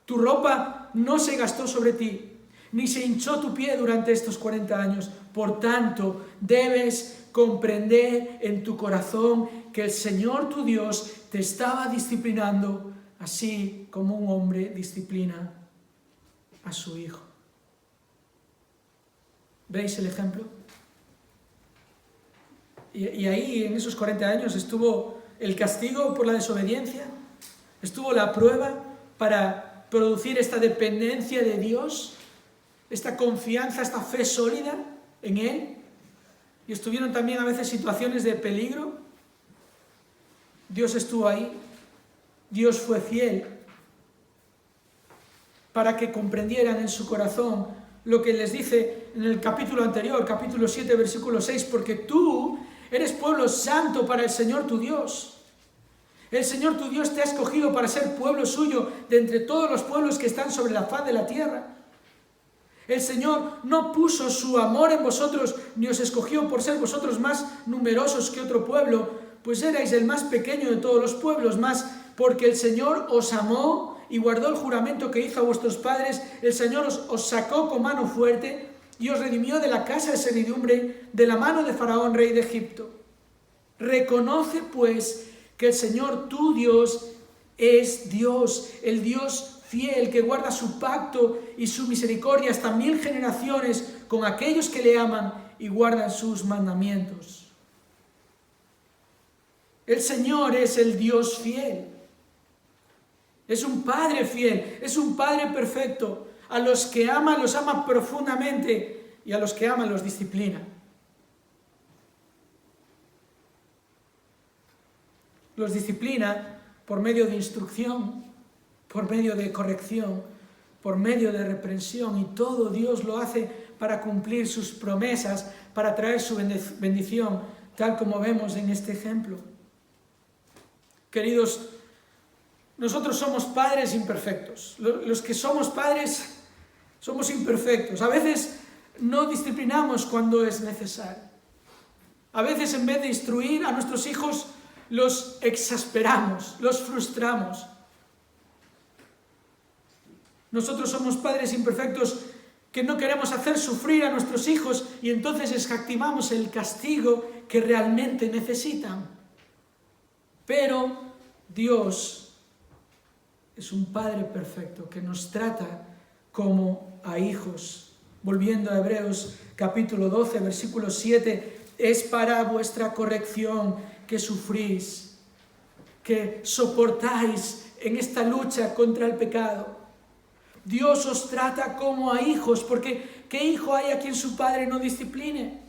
Tu ropa no se gastó sobre ti, ni se hinchó tu pie durante estos 40 años. Por tanto, debes comprender en tu corazón que el Señor tu Dios te estaba disciplinando, así como un hombre disciplina a su hijo. ¿Veis el ejemplo? Y ahí, en esos 40 años, estuvo el castigo por la desobediencia, estuvo la prueba para producir esta dependencia de Dios, esta confianza, esta fe sólida en Él, y estuvieron también a veces situaciones de peligro. Dios estuvo ahí, Dios fue fiel para que comprendieran en su corazón lo que les dice en el capítulo anterior, capítulo 7, versículo 6, porque tú eres pueblo santo para el Señor tu Dios. El Señor tu Dios te ha escogido para ser pueblo suyo de entre todos los pueblos que están sobre la faz de la tierra. El Señor no puso su amor en vosotros, ni os escogió por ser vosotros más numerosos que otro pueblo, pues erais el más pequeño de todos los pueblos, más porque el Señor os amó y guardó el juramento que hizo a vuestros padres. El Señor os sacó con mano fuerte y os redimió de la casa de servidumbre, de la mano de Faraón, rey de Egipto. Reconoce, pues, que el Señor tu Dios es Dios, el Dios fiel, que guarda su pacto y su misericordia hasta 1000 generaciones con aquellos que le aman y guardan sus mandamientos. El Señor es el Dios fiel. Es un Padre fiel, es un Padre perfecto. A los que ama, los ama profundamente, y a los que ama, los disciplina. Los disciplina por medio de instrucción, por medio de corrección, por medio de reprensión, y todo Dios lo hace para cumplir sus promesas, para traer su bendición, tal como vemos en este ejemplo. Queridos, nosotros somos padres imperfectos. Los que somos padres somos imperfectos. A veces no disciplinamos cuando es necesario. A veces, en vez de instruir a nuestros hijos, los exasperamos, los frustramos. Nosotros somos padres imperfectos que no queremos hacer sufrir a nuestros hijos y entonces escatimamos el castigo que realmente necesitan. Pero Dios es un Padre perfecto que nos trata como a hijos. Volviendo a Hebreos capítulo 12, versículo 7, es para vuestra corrección que sufrís, que soportáis en esta lucha contra el pecado. Dios os trata como a hijos, porque ¿qué hijo hay a quien su padre no discipline?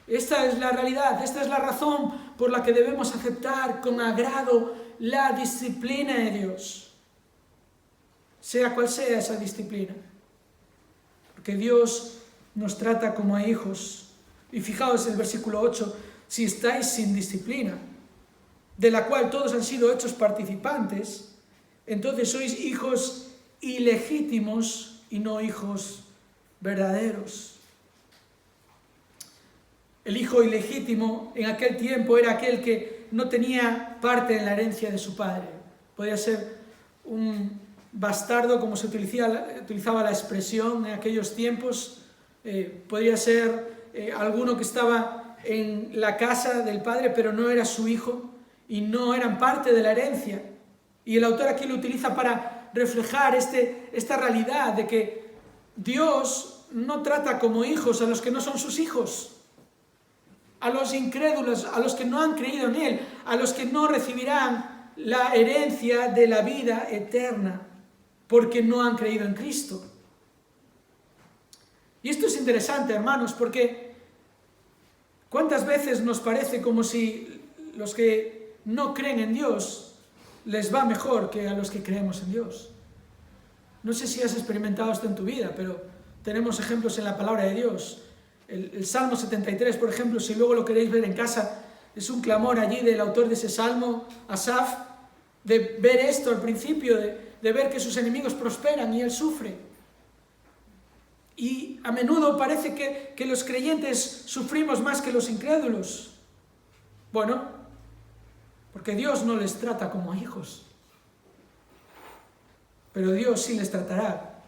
Esta es la realidad, esta es la razón por la que debemos aceptar con agrado la disciplina de Dios, sea cual sea esa disciplina, porque Dios nos trata como a hijos. Y fijaos en el versículo 8, si estáis sin disciplina, de la cual todos han sido hechos participantes, entonces sois hijos ilegítimos y no hijos verdaderos. El hijo ilegítimo en aquel tiempo era aquel que no tenía parte en la herencia de su padre. Podía ser un bastardo, como se utilizaba la expresión en aquellos tiempos. Podría ser alguno que estaba en la casa del padre, pero no era su hijo y no eran parte de la herencia. Y el autor aquí lo utiliza para reflejar esta realidad de que Dios no trata como hijos a los que no son sus hijos, a los incrédulos, a los que no han creído en Él, a los que no recibirán la herencia de la vida eterna, porque no han creído en Cristo. Y esto es interesante, hermanos, porque ¿cuántas veces nos parece como si los que no creen en Dios les va mejor que a los que creemos en Dios? No sé si has experimentado esto en tu vida, pero tenemos ejemplos en la palabra de Dios. El Salmo 73, por ejemplo, si luego lo queréis ver en casa, es un clamor allí del autor de ese Salmo, Asaf, de ver esto al principio, de ver que sus enemigos prosperan y él sufre. Y a menudo parece que los creyentes sufrimos más que los incrédulos. Bueno, porque Dios no les trata como a hijos, pero Dios sí les tratará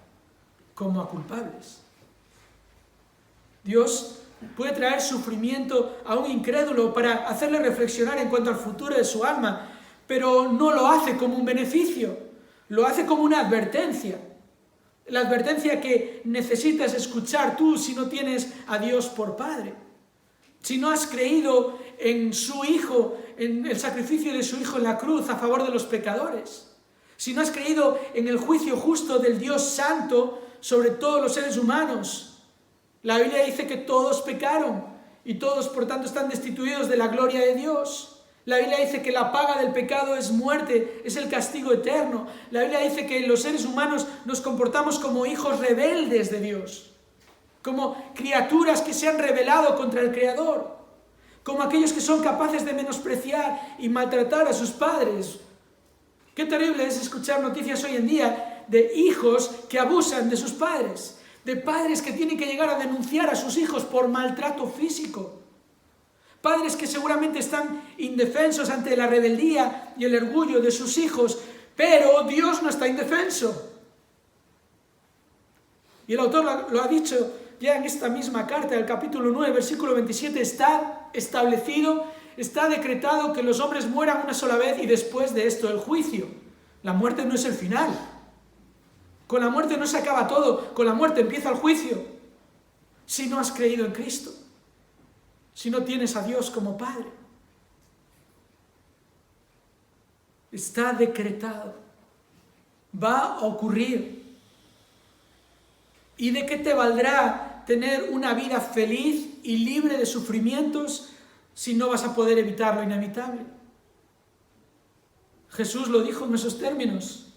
como a culpables. Dios puede traer sufrimiento a un incrédulo para hacerle reflexionar en cuanto al futuro de su alma, pero no lo hace como un beneficio, lo hace como una advertencia. La advertencia que necesitas escuchar tú si no tienes a Dios por Padre. Si no has creído en su Hijo, en el sacrificio de su Hijo en la cruz a favor de los pecadores. Si no has creído en el juicio justo del Dios Santo sobre todos los seres humanos. La Biblia dice que todos pecaron y todos, por tanto, están destituidos de la gloria de Dios. La Biblia dice que la paga del pecado es muerte, es el castigo eterno. La Biblia dice que los seres humanos nos comportamos como hijos rebeldes de Dios, como criaturas que se han rebelado contra el Creador, como aquellos que son capaces de menospreciar y maltratar a sus padres. Qué terrible es escuchar noticias hoy en día de hijos que abusan de sus padres, de padres que tienen que llegar a denunciar a sus hijos por maltrato físico. Padres que seguramente están indefensos ante la rebeldía y el orgullo de sus hijos, pero Dios no está indefenso. Y el autor lo ha dicho ya en esta misma carta, el capítulo 9, versículo 27, está establecido, está decretado que los hombres mueran una sola vez y después de esto el juicio. La muerte no es el final. Con la muerte no se acaba todo, con la muerte empieza el juicio. Si no has creído en Cristo, si no tienes a Dios como Padre. Está decretado, va a ocurrir. ¿Y de qué te valdrá tener una vida feliz y libre de sufrimientos si no vas a poder evitar lo inevitable? Jesús lo dijo en esos términos.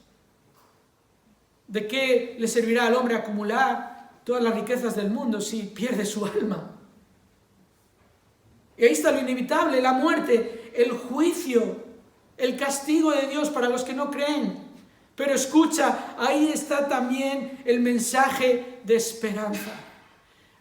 ¿De qué le servirá al hombre acumular todas las riquezas del mundo si pierde su alma? Y ahí está lo inevitable, la muerte, el juicio, el castigo de Dios para los que no creen. Pero escucha, ahí está también el mensaje de esperanza.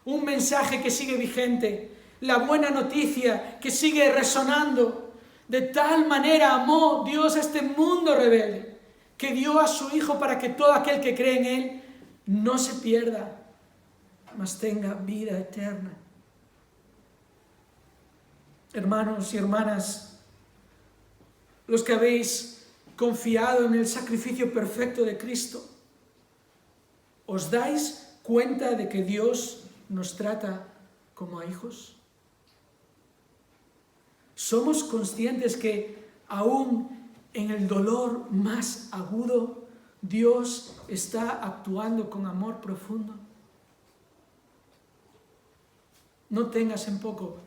Un mensaje que sigue vigente, la buena noticia que sigue resonando. De tal manera amó Dios a este mundo rebelde, que dio a su Hijo para que todo aquel que cree en Él no se pierda, mas tenga vida eterna. Hermanos y hermanas, los que habéis confiado en el sacrificio perfecto de Cristo, ¿os dais cuenta de que Dios nos trata como a hijos? ¿Somos conscientes que aún en el dolor más agudo, Dios está actuando con amor profundo? No tengas en poco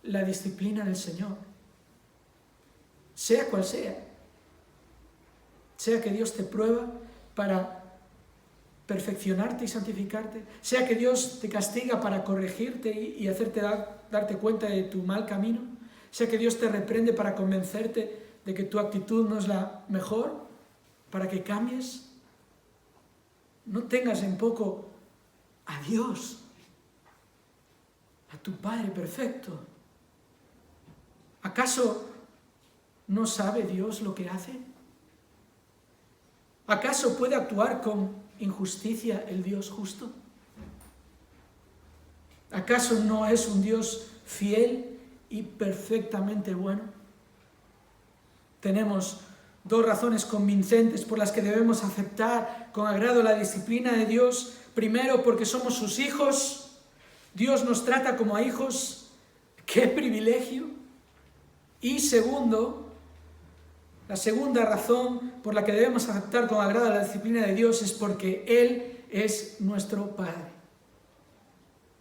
la disciplina del Señor, sea cual sea. Sea que Dios te prueba para perfeccionarte y santificarte, sea que Dios te castiga para corregirte y hacerte darte cuenta de tu mal camino, sea que Dios te reprende para convencerte de que tu actitud no es la mejor, para que cambies. No tengas en poco a Dios, a tu Padre perfecto. ¿Acaso no sabe Dios lo que hace? ¿Acaso puede actuar con injusticia el Dios justo? ¿Acaso no es un Dios fiel y perfectamente bueno? Tenemos dos razones convincentes por las que debemos aceptar con agrado la disciplina de Dios. Primero, porque somos sus hijos. Dios nos trata como a hijos. ¡Qué privilegio! Y segundo, la segunda razón por la que debemos aceptar con agrado la disciplina de Dios es porque Él es nuestro Padre.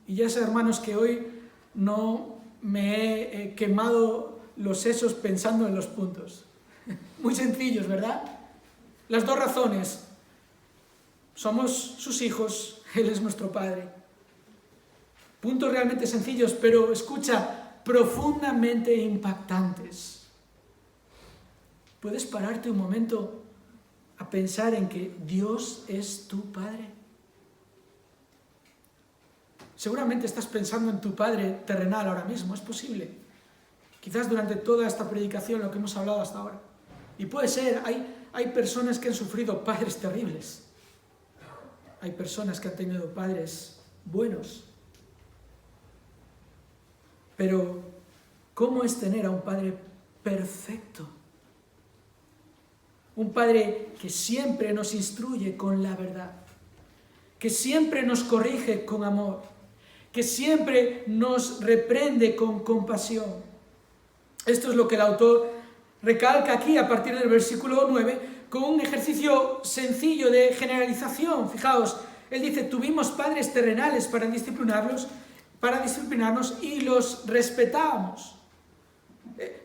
Y ya sé, hermanos, que hoy no me he quemado los sesos pensando en los puntos. Muy sencillos, ¿verdad? Las dos razones. Somos sus hijos, Él es nuestro Padre. Puntos realmente sencillos, pero escucha, profundamente impactantes. ¿Puedes pararte un momento a pensar en que Dios es tu Padre? Seguramente estás pensando en tu Padre terrenal ahora mismo, es posible. Quizás durante toda esta predicación, lo que hemos hablado hasta ahora. Y puede ser, hay personas que han sufrido padres terribles. Hay personas que han tenido padres buenos. Pero, ¿cómo es tener a un Padre perfecto? Un Padre que siempre nos instruye con la verdad, que siempre nos corrige con amor, que siempre nos reprende con compasión. Esto es lo que el autor recalca aquí a partir del versículo 9, con un ejercicio sencillo de generalización. Fijaos, él dice, tuvimos padres terrenales para disciplinarnos y los respetábamos.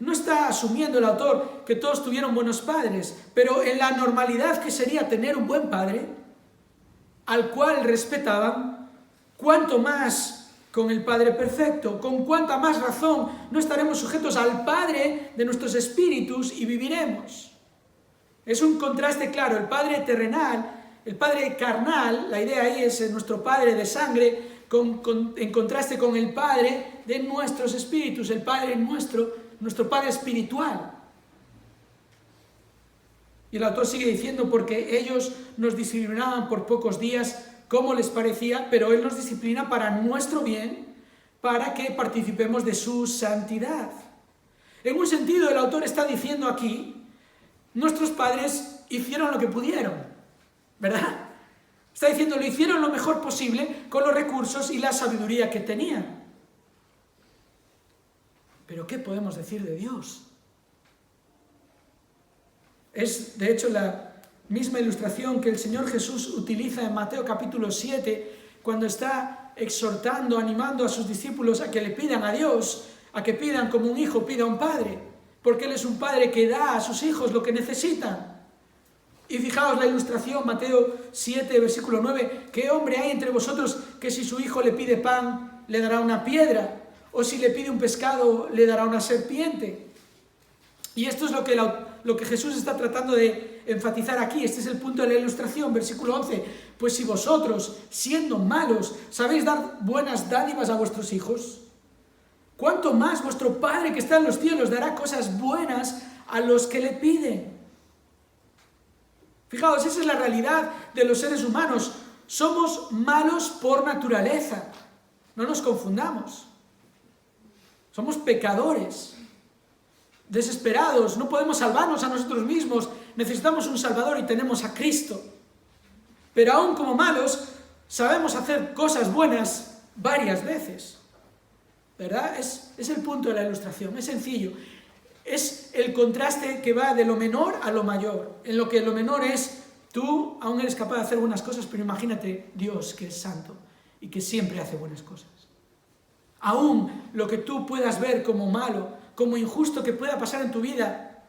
No está asumiendo el autor que todos tuvieron buenos padres, pero en la normalidad que sería tener un buen padre, al cual respetaban, cuanto más con el Padre perfecto, con cuánta más razón no estaremos sujetos al Padre de nuestros espíritus y viviremos. Es un contraste claro, el Padre terrenal, el Padre carnal, la idea ahí es nuestro Padre de sangre, en contraste con el Padre de nuestros espíritus, el Padre nuestro Padre espiritual. Y el autor sigue diciendo, porque ellos nos disciplinaban por pocos días, como les parecía, pero Él nos disciplina para nuestro bien, para que participemos de su santidad. En un sentido, el autor está diciendo aquí, nuestros padres hicieron lo que pudieron, ¿verdad? Está diciendo, lo hicieron lo mejor posible con los recursos y la sabiduría que tenían. Pero ¿qué podemos decir de Dios? Es, de hecho, la misma ilustración que el Señor Jesús utiliza en Mateo capítulo 7, cuando está exhortando, animando a sus discípulos a que le pidan a Dios, a que pidan como un hijo pida a un padre, porque Él es un padre que da a sus hijos lo que necesitan. Y fijaos la ilustración, Mateo 7, versículo 9, ¿qué hombre hay entre vosotros que si su hijo le pide pan, le dará una piedra? O si le pide un pescado, le dará una serpiente. Y esto es lo que Jesús está tratando de enfatizar aquí. Este es el punto de la ilustración, versículo 11. Pues si vosotros, siendo malos, sabéis dar buenas dádivas a vuestros hijos, ¿cuánto más vuestro Padre que está en los cielos dará cosas buenas a los que le piden? Fijaos, esa es la realidad de los seres humanos. Somos malos por naturaleza. No nos confundamos. Somos pecadores, desesperados, no podemos salvarnos a nosotros mismos, necesitamos un Salvador y tenemos a Cristo. Pero aún como malos, sabemos hacer cosas buenas varias veces. ¿Verdad? Es el punto de la ilustración, es sencillo. Es el contraste que va de lo menor a lo mayor, en lo que lo menor es, tú aún eres capaz de hacer buenas cosas, pero imagínate Dios que es santo y que siempre hace buenas cosas. Aún lo que tú puedas ver como malo, como injusto que pueda pasar en tu vida,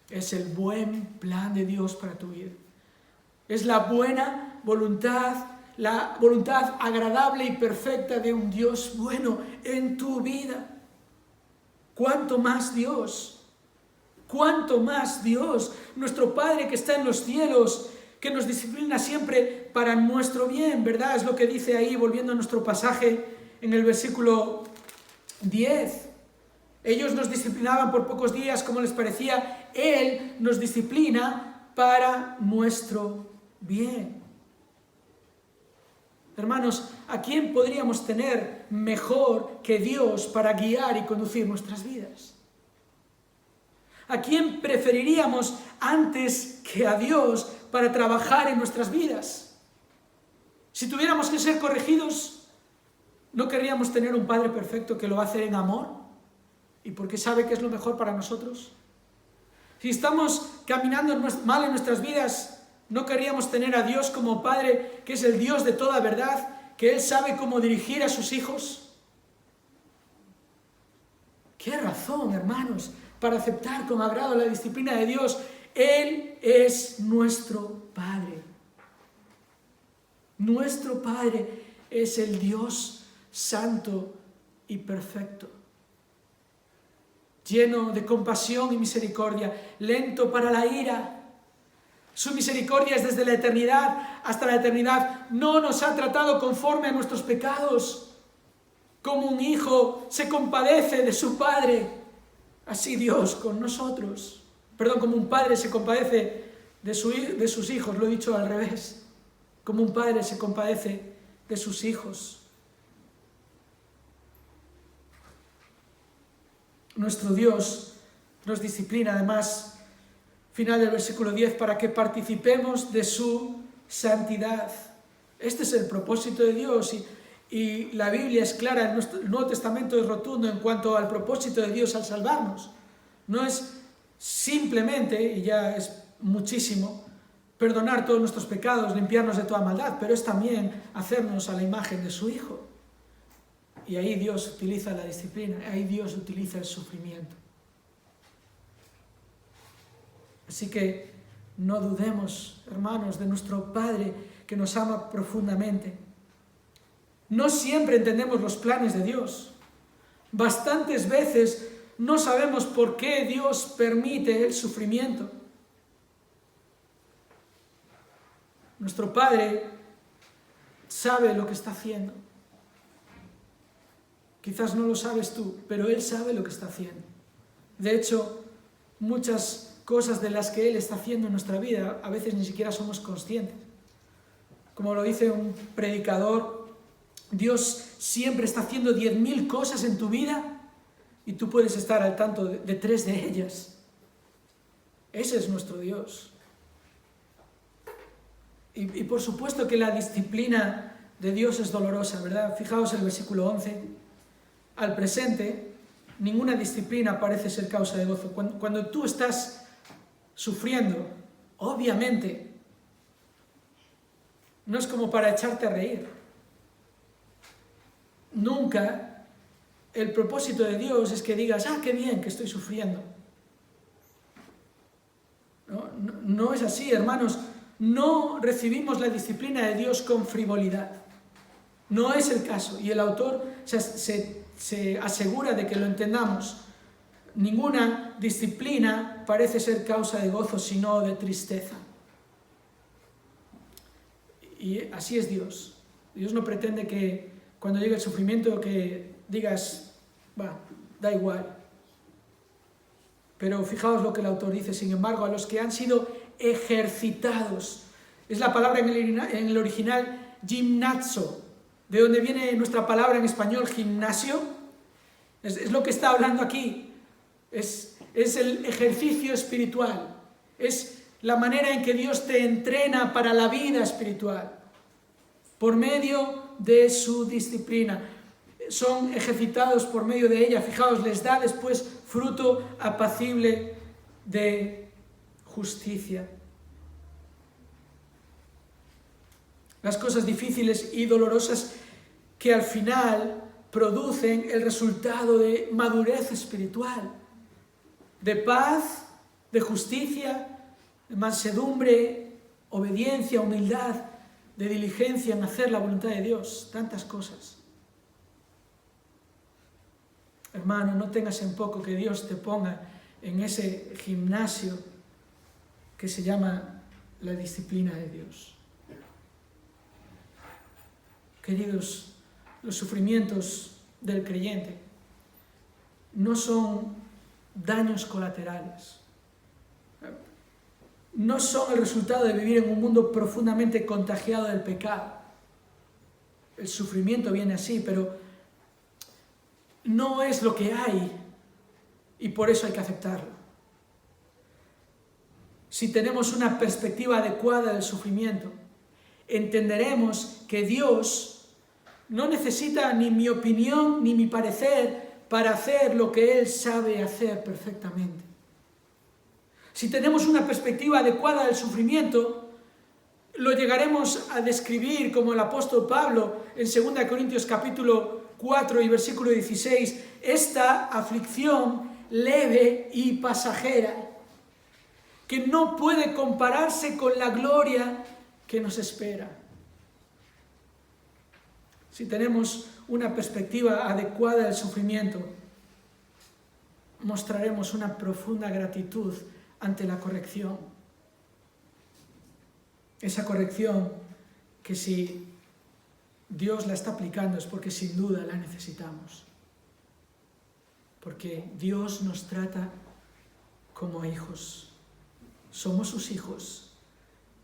es el buen plan de Dios para tu vida. Es la buena voluntad, la voluntad agradable y perfecta de un Dios bueno en tu vida. ¿Cuánto más Dios? ¿Cuánto más Dios? Nuestro Padre que está en los cielos, que nos disciplina siempre para nuestro bien, ¿verdad? Es lo que dice ahí, volviendo a nuestro pasaje, en el versículo 10. Ellos nos disciplinaban por pocos días como les parecía. Él nos disciplina para nuestro bien. Hermanos, ¿a quién podríamos tener mejor que Dios para guiar y conducir nuestras vidas? ¿A quién preferiríamos antes que a Dios para trabajar en nuestras vidas? Si tuviéramos que ser corregidos, ¿no querríamos tener un Padre perfecto que lo va a hacer en amor? ¿Y porque sabe que es lo mejor para nosotros? Si estamos caminando mal en nuestras vidas, ¿no querríamos tener a Dios como Padre, que es el Dios de toda verdad, que Él sabe cómo dirigir a sus hijos? ¡Qué razón, hermanos, para aceptar con agrado la disciplina de Dios! Él es nuestro Padre. Nuestro Padre es el Dios santo y perfecto, lleno de compasión y misericordia, lento para la ira. Su misericordia es desde la eternidad hasta la eternidad. No nos ha tratado conforme a nuestros pecados. Como un hijo se compadece de su padre, así Dios con nosotros. Como un padre se compadece de sus hijos, lo he dicho al revés. Como un padre se compadece de sus hijos. Nuestro Dios nos disciplina, además, final del versículo 10, para que participemos de su santidad. Este es el propósito de Dios y la Biblia es clara, el Nuevo Testamento es rotundo en cuanto al propósito de Dios al salvarnos. No es simplemente, y ya es muchísimo, perdonar todos nuestros pecados, limpiarnos de toda maldad, pero es también hacernos a la imagen de su Hijo. Y ahí Dios utiliza la disciplina, ahí Dios utiliza el sufrimiento. Así que no dudemos, hermanos, de nuestro Padre que nos ama profundamente. No siempre entendemos los planes de Dios. Bastantes veces no sabemos por qué Dios permite el sufrimiento. Nuestro Padre sabe lo que está haciendo. Quizás no lo sabes tú, pero Él sabe lo que está haciendo. De hecho, muchas cosas de las que Él está haciendo en nuestra vida, a veces ni siquiera somos conscientes. Como lo dice un predicador, Dios siempre está haciendo 10.000 cosas en tu vida y tú puedes estar al tanto de 3 de ellas. Ese es nuestro Dios. Y por supuesto que la disciplina de Dios es dolorosa, ¿verdad? Fijaos el versículo 11. Al presente, ninguna disciplina parece ser causa de gozo. Cuando tú estás sufriendo, obviamente, no es como para echarte a reír. Nunca el propósito de Dios es que digas, qué bien que estoy sufriendo. No es así, hermanos. No recibimos la disciplina de Dios con frivolidad. No es el caso. Y el autor se asegura de que lo entendamos. Ninguna disciplina parece ser causa de gozo, sino de tristeza. Y así es Dios. Dios no pretende que cuando llegue el sufrimiento que digas, da igual. Pero fijaos lo que el autor dice, sin embargo, a los que han sido ejercitados, es la palabra en el original gimnazo, de donde viene nuestra palabra en español gimnasio, es lo que está hablando aquí, es el ejercicio espiritual, es la manera en que Dios te entrena para la vida espiritual, por medio de su disciplina. Son ejercitados por medio de ella, fijaos, les da después fruto apacible de justicia. Las cosas difíciles y dolorosas que al final producen el resultado de madurez espiritual, de paz, de justicia, de mansedumbre, obediencia, humildad, de diligencia en hacer la voluntad de Dios, tantas cosas. Hermano, no tengas en poco que Dios te ponga en ese gimnasio que se llama la disciplina de Dios. Queridos, los sufrimientos del creyente no son daños colaterales. No son el resultado de vivir en un mundo profundamente contagiado del pecado. El sufrimiento viene así, pero no es lo que hay y por eso hay que aceptarlo. Si tenemos una perspectiva adecuada del sufrimiento, entenderemos que Dios no necesita ni mi opinión ni mi parecer para hacer lo que Él sabe hacer perfectamente. Si tenemos una perspectiva adecuada del sufrimiento, lo llegaremos a describir como el apóstol Pablo en 2 Corintios capítulo 4 y versículo 16, esta aflicción leve y pasajera, que no puede compararse con la gloria que nos espera. Si tenemos una perspectiva adecuada del sufrimiento, mostraremos una profunda gratitud ante la corrección. Esa corrección que si Dios la está aplicando es porque sin duda la necesitamos. Porque Dios nos trata como hijos. Somos sus hijos.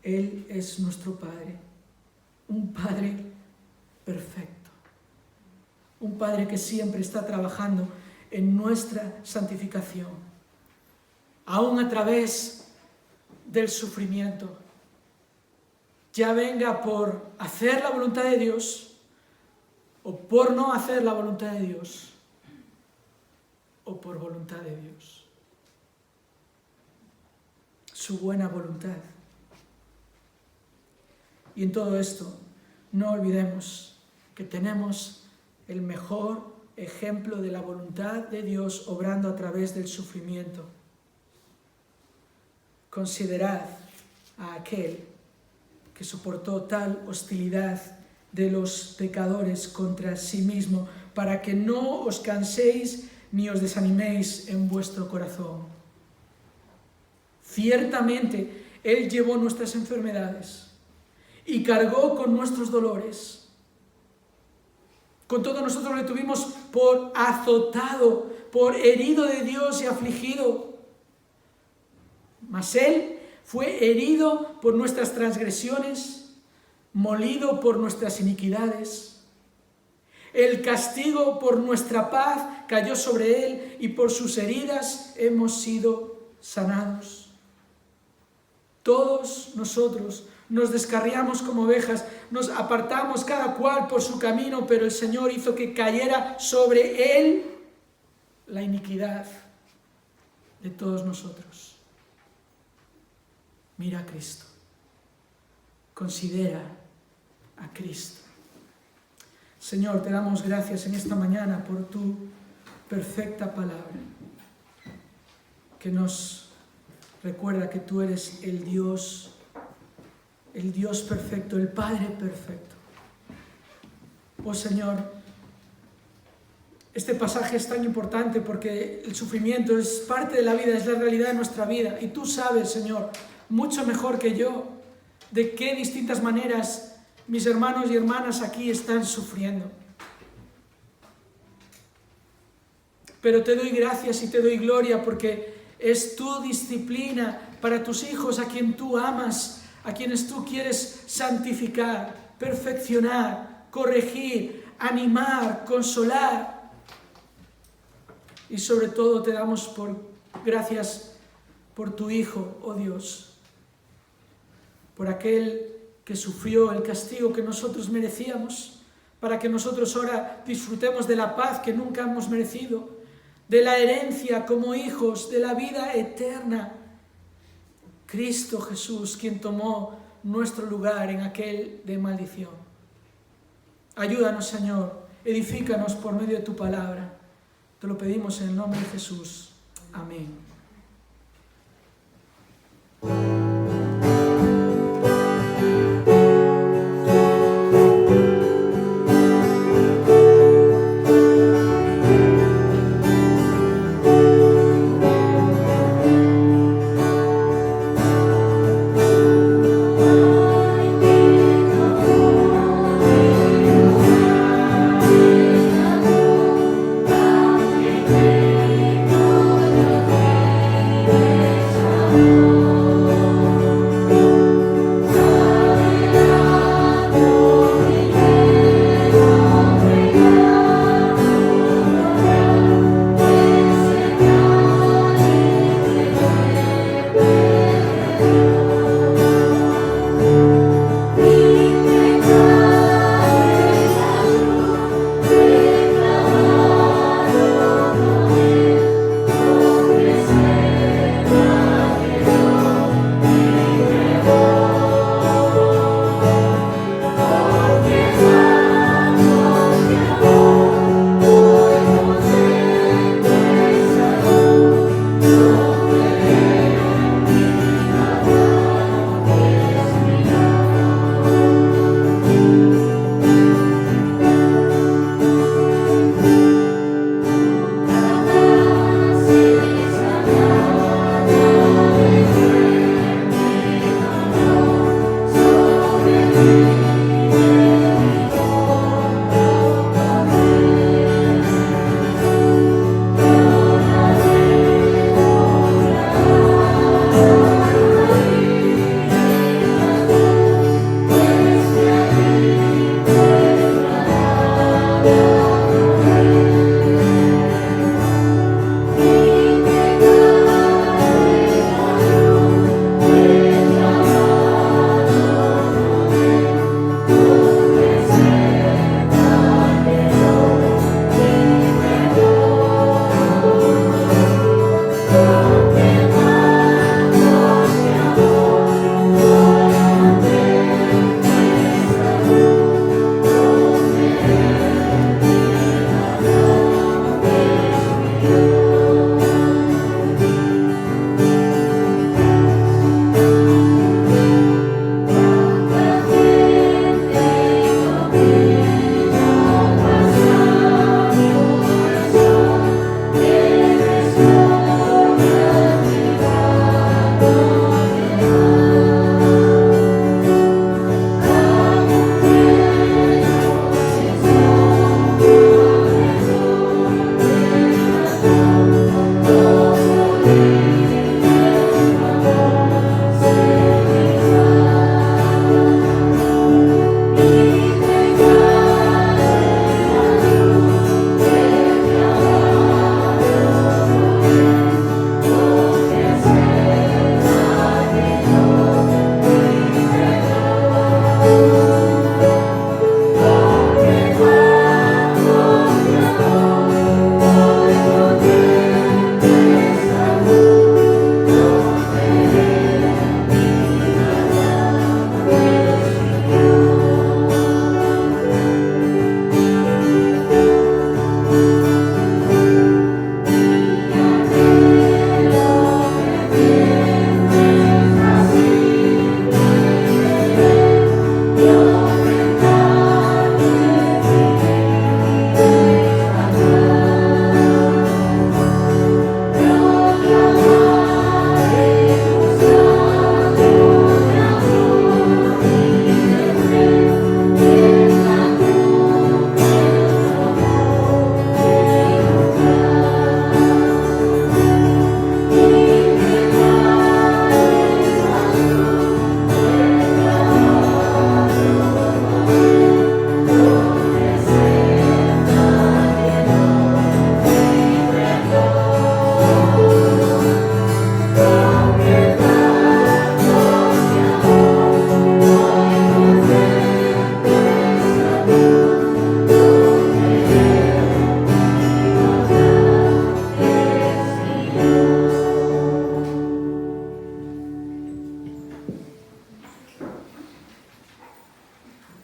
Él es nuestro Padre. Un Padre perfecto. Un Padre que siempre está trabajando en nuestra santificación. Aún a través del sufrimiento. Ya venga por hacer la voluntad de Dios o por no hacer la voluntad de Dios o por voluntad de Dios. Su buena voluntad. Y en todo esto, no olvidemos que tenemos el mejor ejemplo de la voluntad de Dios obrando a través del sufrimiento. Considerad a aquel que soportó tal hostilidad de los pecadores contra sí mismo, para que no os canséis ni os desaniméis en vuestro corazón. Ciertamente, Él llevó nuestras enfermedades y cargó con nuestros dolores. Con todo, nosotros le tuvimos por azotado, por herido de Dios y afligido. Mas Él fue herido por nuestras transgresiones, molido por nuestras iniquidades. El castigo por nuestra paz cayó sobre Él y por sus heridas hemos sido sanados. Todos nosotros nos descarriamos como ovejas, nos apartamos cada cual por su camino, pero el Señor hizo que cayera sobre Él la iniquidad de todos nosotros. Mira a Cristo, considera a Cristo. Señor, te damos gracias en esta mañana por tu perfecta palabra, que nos recuerda que tú eres el Dios perfecto, el Padre perfecto. Oh Señor, este pasaje es tan importante porque el sufrimiento es parte de la vida, es la realidad de nuestra vida. Y tú sabes, Señor, mucho mejor que yo, de qué distintas maneras mis hermanos y hermanas aquí están sufriendo. Pero te doy gracias y te doy gloria porque es tu disciplina para tus hijos a quien tú amas, a quienes tú quieres santificar, perfeccionar, corregir, animar, consolar. Y sobre todo te damos gracias por tu Hijo, oh Dios, por aquel que sufrió el castigo que nosotros merecíamos, para que nosotros ahora disfrutemos de la paz que nunca hemos merecido, de la herencia como hijos, de la vida eterna. Cristo Jesús, quien tomó nuestro lugar en aquel de maldición. Ayúdanos, Señor, edifícanos por medio de tu palabra. Te lo pedimos en el nombre de Jesús. Amén.